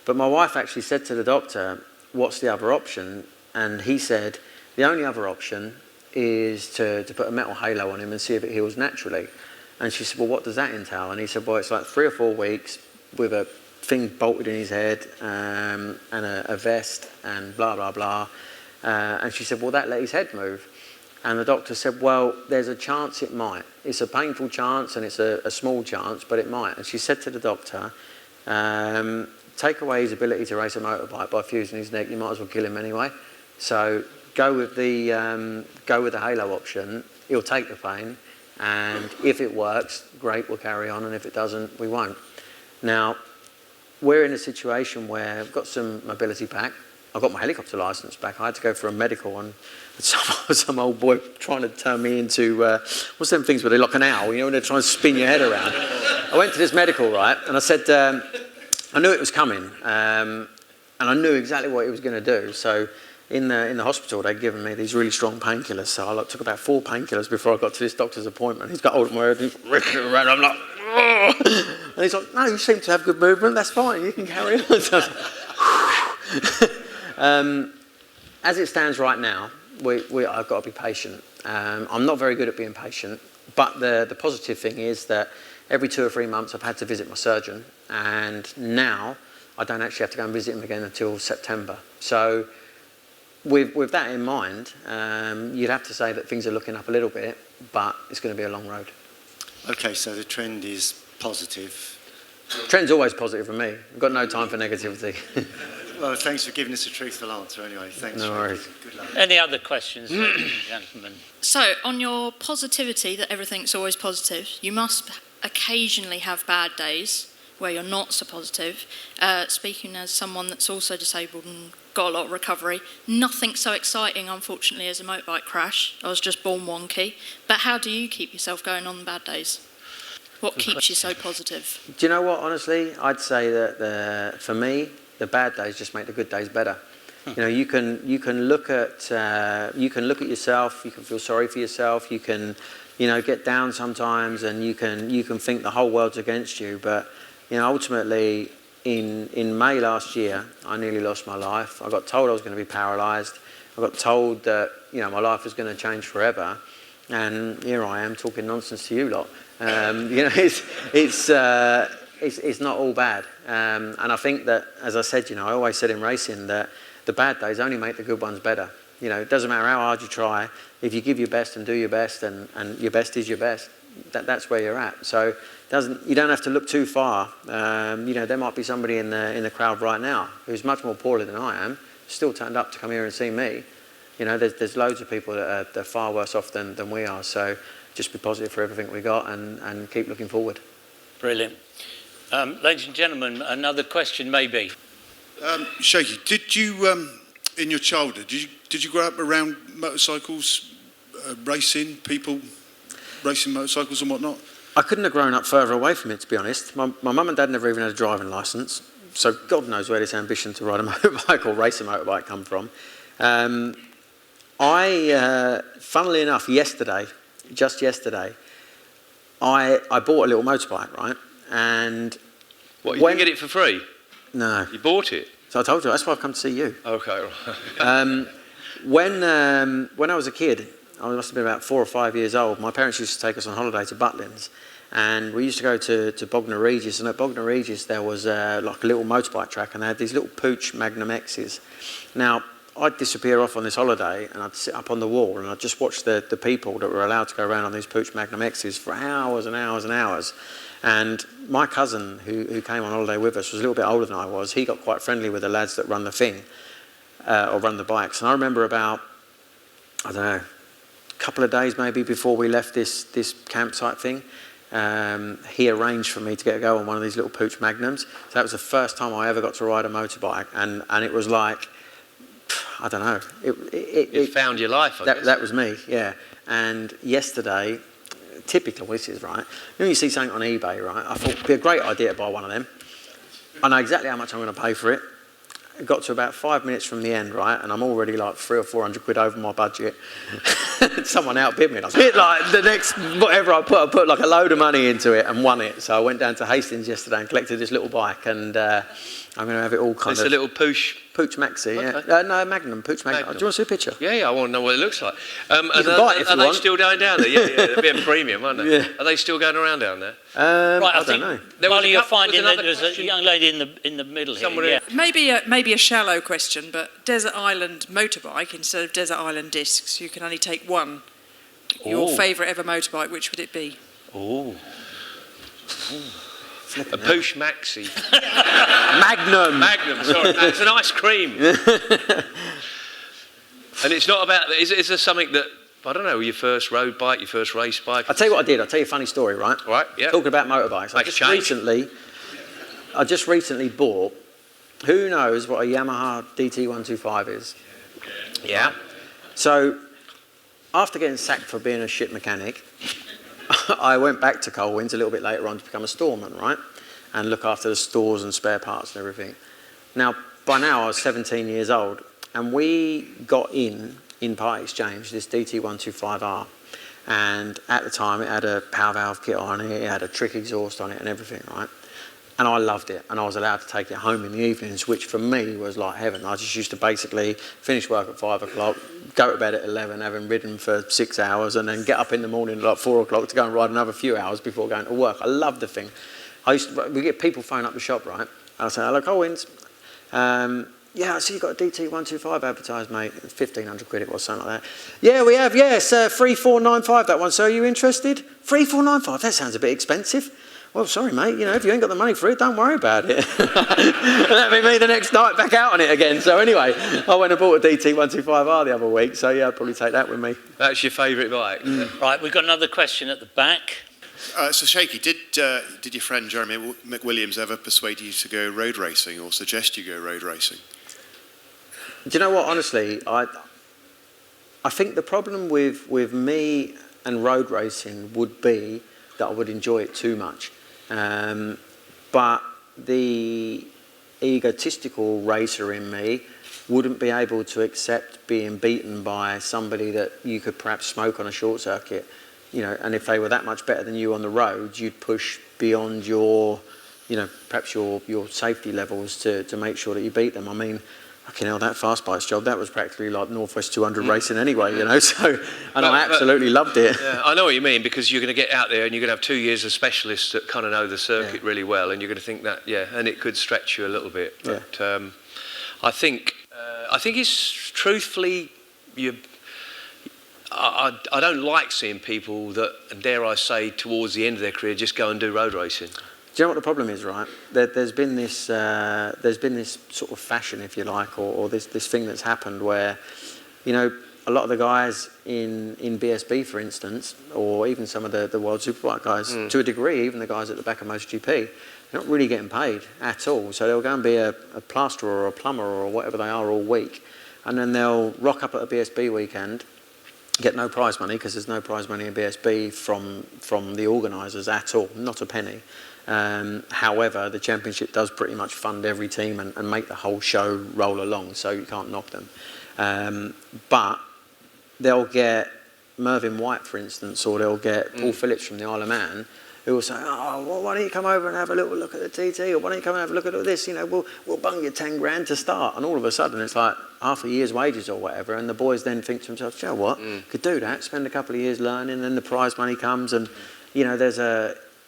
But my wife actually said to the doctor, what's the other option? And he said, the only other option is to put a metal halo on him and see if it heals naturally. And she said, well, what does that entail? And he said, well, it's like 3 or 4 weeks with a thing bolted in his head and a vest and blah, blah, blah. And she said, will that let his head move? And the doctor said, well, there's a chance it might. It's a painful chance and it's a small chance, but it might. And she said to the doctor, take away his ability to race a motorbike by fusing his neck, you might as well kill him anyway. So go with the halo option. He'll take the pain, and if it works, great, we'll carry on, and if it doesn't, we won't. Now, we're in a situation where I've got some mobility back. I've got my helicopter licence back. I had to go for a medical, and some old boy trying to turn me into, what's them things where they lock an owl, you know, when they're trying to spin your head around. I went to this medical, right, and I said, I knew it was coming, and I knew exactly what he was going to do. So in the hospital, they'd given me these really strong painkillers. So I took about 4 painkillers before I got to this doctor's appointment. He's got hold of my head, he's ripping it around. I'm like, oh. And he's like, no, you seem to have good movement. That's fine. You can carry on. So as it stands right now, I've got to be patient. I'm not very good at being patient, but the positive thing is that every 2 or 3 months I've had to visit my surgeon, and now I don't actually have to go and visit him again until September. So with that in mind, you'd have to say that things are looking up a little bit, but it's going to be a long road. Okay, so the trend is positive. Trend's always positive for me. I've got no time for negativity. Well, thanks for giving us a truthful answer anyway. Thanks. No worries. Good luck. Any other questions, ladies and gentlemen? So, on your positivity, that everything's always positive, you must occasionally have bad days where you're not so positive. Speaking as someone that's also disabled and got a lot of recovery, nothing so exciting, unfortunately, as a motorbike crash. I was just born wonky. But how do you keep yourself going on the bad days? What keeps you so positive? Do you know what, honestly? I'd say that for me, the bad days just make the good days better. You know, you can look at yourself. You can feel sorry for yourself. You can, you know, get down sometimes, and you can think the whole world's against you. But you know, ultimately, in May last year, I nearly lost my life. I got told I was going to be paralysed. I got told that, you know, my life was going to change forever, and here I am talking nonsense to you lot. You know, it's not all bad. And I think that, as I said, you know, I always said in racing that the bad days only make the good ones better. You know, it doesn't matter how hard you try. If you give your best and do your best, and your best is your best, that's where you're at. So you don't have to look too far. You know, there might be somebody in the crowd right now who's much more poorly than I am, still turned up to come here and see me. You know, there's loads of people that are far worse off than we are. So just be positive for everything we got, and keep looking forward. Brilliant. Ladies and gentlemen, another question maybe. Shakey, did you, in your childhood, did you grow up around motorcycles, racing, people racing motorcycles and whatnot? I couldn't have grown up further away from it, to be honest. My mum and dad never even had a driving licence, so God knows where this ambition to ride a motorbike or race a motorbike come from. Funnily enough, just yesterday, I bought a little motorbike, right? And What, you didn't get it for free? No. You bought it? So I told you, that's why I've come to see you. Okay. When I was a kid, I must have been about 4 or 5 years old, my parents used to take us on holiday to Butlins, and we used to go to Bognor Regis, and at Bognor Regis there was like a little motorbike track, and they had these little Pooch Magnum X's. Now, I'd disappear off on this holiday, and I'd sit up on the wall, and I'd just watch the people that were allowed to go around on these Pooch Magnum X's for hours and hours and hours. And my cousin, who came on holiday with us, was a little bit older than I was. He got quite friendly with the lads that run the thing, or run the bikes. And I remember about, I don't know, a couple of days maybe before we left this campsite thing, he arranged for me to get a go on one of these little Pooch Magnums. So that was the first time I ever got to ride a motorbike, and it was like, I don't know. It found your life, I guess. That was me, yeah. And yesterday, typical, this is right. When you see something on eBay, right, I thought it'd be a great idea to buy one of them. I know exactly how much I'm going to pay for it. It got to about 5 minutes from the end, right, and I'm already like 300 or 400 quid over my budget. Someone outbid me. And I was like the next, whatever I put like a load of money into it and won it. So I went down to Hastings yesterday and collected this little bike, and I'm going to have it all kind of... It's a little Pooch Maxi, okay. Yeah. No, Magnum, Pooch Magnum. Do you want to see a picture? Yeah, I want to know what it looks like. You can buy it if you they want. still going down there? Yeah, they'll be a premium, aren't they? Yeah. Are they still going around down there? Right, I don't know. There was While a you're couple- finding was that, another there's a question. young lady in the middle Somewhere here. Yeah. Maybe a shallow question, but Desert Island motorbike instead of Desert Island discs, you can only take one. Your Ooh. favourite ever motorbike, which would it be? Oh. A Pooch Maxi. Magnum. Sorry. It's an ice cream. And it's not about... Is there something that... I don't know, your first road bike, your first race bike? I'll tell you what I did. I'll tell you a funny story, right? All right, yeah. Talking about motorbikes. I just recently bought... Who knows what a Yamaha DT125 is? Yeah. So, after getting sacked for being a shit mechanic, I went back to Colwyn's a little bit later on to become a storeman, right? And look after the stores and spare parts and everything. Now, by now I was 17 years old, and we got in part exchange, this DT125R. And at the time it had a power valve kit on it, it had a trick exhaust on it and everything, right? And I loved it, and I was allowed to take it home in the evenings, which for me was like heaven. I just used to basically finish work at 5 o'clock, go to bed at 11, having ridden for 6 hours, and then get up in the morning at like 4 o'clock to go and ride another few hours before going to work. I loved the thing. We get people phone up the shop, right? I'll say, hello, Collins. Yeah, I see you've got a DT125 advertised, mate. 1,500 quid it was, something like that. Yeah, we have, yes, 3495 that one. So are you interested? 3495, that sounds a bit expensive. Well, sorry, mate, you know, if you ain't got the money for it, don't worry about it. That'd be me the next night back out on it again. So anyway, I went and bought a DT125R the other week, so yeah, I'd probably take that with me. That's your favourite bike? Right, we've got another question at the back. So Shakey, did your friend Jeremy McWilliams ever persuade you to go road racing or suggest you go road racing? Do you know what, honestly, I think the problem with me and road racing would be that I would enjoy it too much. But the egotistical racer in me wouldn't be able to accept being beaten by somebody that you could perhaps smoke on a short circuit, you know, and if they were that much better than you on the road, you'd push beyond your, you know, perhaps your safety levels to make sure that you beat them. I mean, fucking hell, that fast bikes job, that was practically like Northwest 200 racing anyway, you know, so, and I absolutely loved it. Yeah, I know what you mean, because you're going to get out there and you're going to have 2 years of specialists that kind of know the circuit really well, and you're going to think that, and it could stretch you a little bit. But I think it's truthfully, I don't like seeing people that, and dare I say, towards the end of their career, just go and do road racing. Do you know what the problem is, right? There's been this sort of fashion, if you like, or this thing that's happened where, you know, a lot of the guys in BSB, for instance, or even some of the World Superbike guys, to a degree, even the guys at the back of Moto GP, they're not really getting paid at all. So they'll go and be a plasterer or a plumber or whatever they are all week, and then they'll rock up at a BSB weekend, get no prize money, because there's no prize money in BSB from the organisers at all, not a penny. However, the championship does pretty much fund every team and make the whole show roll along, so you can't knock them. But they'll get Mervyn White, for instance, or they'll get Paul Phillips from the Isle of Man, who will say, oh, well, why don't you come over and have a little look at the TT, or why don't you come and have a look at this, you know, we'll bung you 10 grand to start. And all of a sudden it's like half a year's wages or whatever, and the boys then think to themselves, you know what, could do that, spend a couple of years learning, and then the prize money comes, and, you know,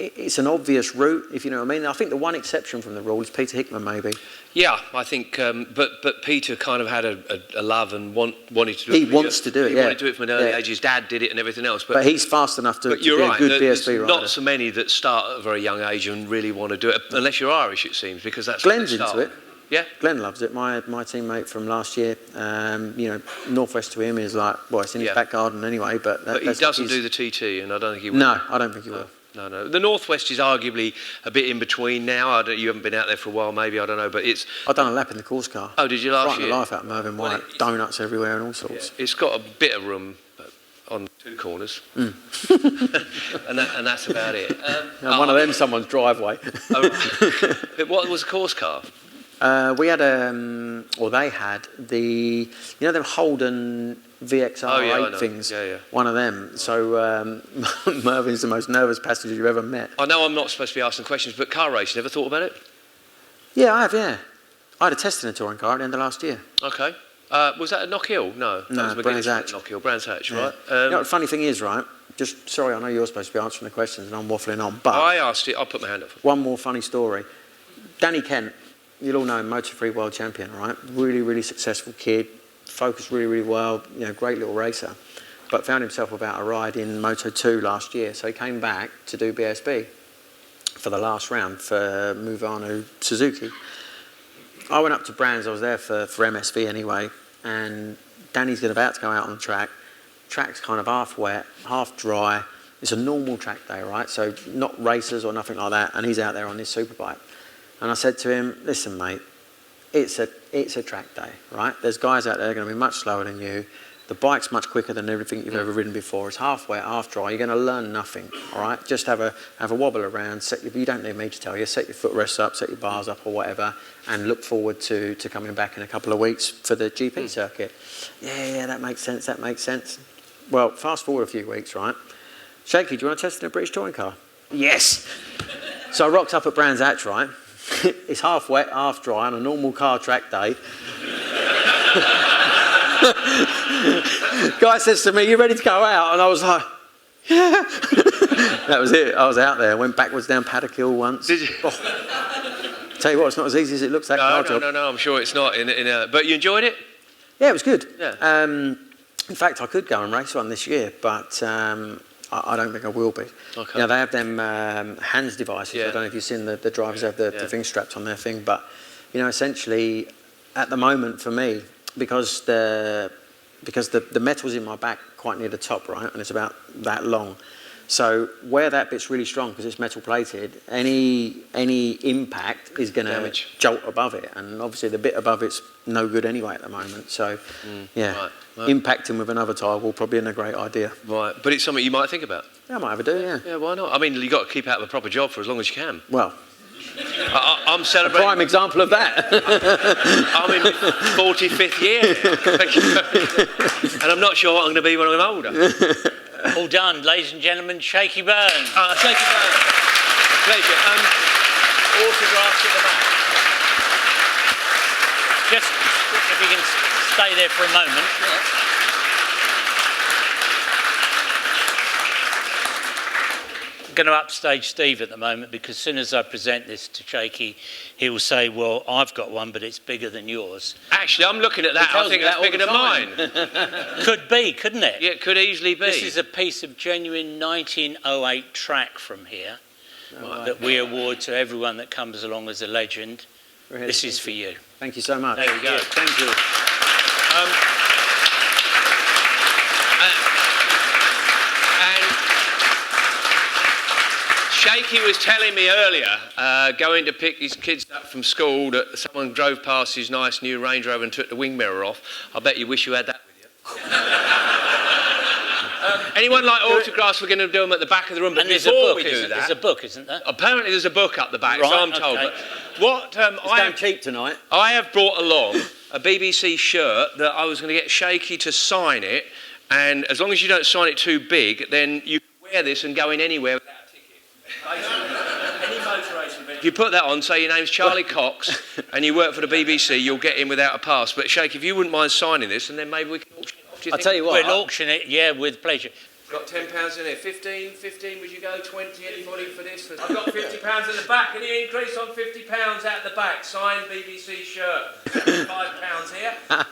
it's an obvious route, if you know what I mean. I think the one exception from the rule is Peter Hickman, maybe. Yeah, I think, but Peter kind of had a love and wanted to do it. He wants to do it, He wanted to do it from an early age. His dad did it and everything else. But he's fast enough to be a good BSB rider. Not so many that start at a very young age and really want to do it, unless you're Irish, it seems, because that's Glenn's into it. Yeah, Glenn loves it. My teammate from last year, you know, Northwest to him is like, well, it's in his back garden anyway. But he doesn't do the TT, and I don't think he will. No, I don't think he will. No. The Northwest is arguably a bit in between now. You haven't been out there for a while, maybe, I don't know, but it's... I've done a lap in the course car. Oh, did you last year? Frightened the life out of Mervyn White. Donuts everywhere and all sorts. Yeah. It's got a bit of room on 2 corners. and that's about it. One of them, someone's driveway. What was the course car? We had, or they had you know, them Holden VXR 8 things. Yeah. One of them. So Mervyn's the most nervous passenger you've ever met. I know I'm not supposed to be asking questions, but car racing, ever thought about it? Yeah, I have. Yeah, I had a test in a touring car at the end of last year. Okay. Was that at Knock Hill? No, that was Brands Hatch. Knock Hill, Brands Hatch, yeah. right? You know, the funny thing is, right? Just sorry, I know you're supposed to be answering the questions, and I'm waffling on. But I asked it. I'll put my hand up. One more funny story. Danny Kent. You'll all know him, Moto 3 world champion, right? Really, really successful kid, focused really, really well, you know, great little racer, but found himself without a ride in Moto 2 last year, so he came back to do BSB for the last round for Muvano Suzuki. I went up to Brands, I was there for MSV anyway, and Danny's about to go out on the track. Track's kind of half wet, half dry. It's a normal track day, right? So not racers or nothing like that, and he's out there on his superbike. And I said to him, listen, mate, it's a track day, right? There's guys out there going to be much slower than you. The bike's much quicker than everything you've ever ridden before. It's half wet, half dry. You're going to learn nothing, all right? Just have a wobble around. You don't need me to tell you. Set your footrests up, set your bars up or whatever, and look forward to coming back in a couple of weeks for the GP circuit. Yeah, that makes sense. Well, fast forward a few weeks, right? Shakey, do you want to test in a British touring car? Yes. So I rocked up at Brands Hatch, right? It's half wet, half dry on a normal car track day. Guy says to me, you ready to go out? And I was like, yeah. That was it. I was out there. Went backwards down Paddock Hill once. Did you? Oh. Tell you what, it's not as easy as it looks, that car job. No, I'm sure it's not. But you enjoyed it? Yeah, it was good. Yeah. In fact, I could go and race one this year, but I don't think I will be. Okay. You know, they have them hands devices. Yeah. I don't know if you've seen the drivers have the thing strapped on their thing, but you know, essentially, at the moment for me, because the metal's in my back quite near the top, right, and it's about that long. So where that bit's really strong because it's metal plated, any impact is going to jolt above it, and obviously the bit above it's no good anyway at the moment. So right. Impacting with another tyre will probably be a great idea. Right, but it's something you might think about. Yeah, I might have a do. Yeah. Yeah, why not? I mean, you got to keep out of a proper job for as long as you can. Well, I'm A celebrating. prime example of that. I'm in my 45th year now. And I'm not sure what I'm going to be when I'm older. All done, ladies and gentlemen, Shakey Byrne. Thank you very much. Pleasure. Autographs at the back. Just, if you can stay there for a moment. I'm going to upstage Steve at the moment because as soon as I present this to Shakey, he will say, well, I've got one, but it's bigger than yours. Actually, I'm looking at that. I think that's bigger than mine. Could be, couldn't it? Yeah, it could easily be. This is a piece of genuine 1908 track from here that we award to everyone that comes along as a legend. This is for you. Thank you so much. There we go. Thank you. Shakey was telling me earlier, going to pick his kids up from school, that someone drove past his nice new Range Rover and took the wing mirror off. I bet you wish you had that with you. Anyone like autographs? We're going to do them at the back of the room. But And there's a before book, we do that, there's a book, isn't there? apparently there's a book up the back, Right, so I'm told. okay. But what It's damn cheap tonight. I have brought along a BBC shirt that I was going to get Shakey to sign it, and as long as you don't sign it too big, then you can wear this and go in anywhere without a ticket. Any motor racing event. If you put that on, say your name's Charlie Cox, and you work for the BBC, you'll get in without a pass. But Shakey, if you wouldn't mind signing this, and then maybe we can auction it off. Do you I'll think? tell you what. We'll auction it, yeah, with pleasure. Got £10 in there. 15, would you go? 20, anybody for this? I've got £50 at the back. Any increase on £50 at the back? Signed BBC shirt. £75 here. At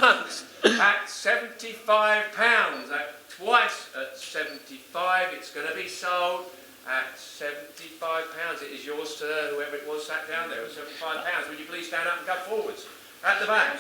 once. At £75. At twice at 75. It's going to be sold at £75. It is yours to whoever it was sat down there at £75. Would you please stand up and come forwards? At the back.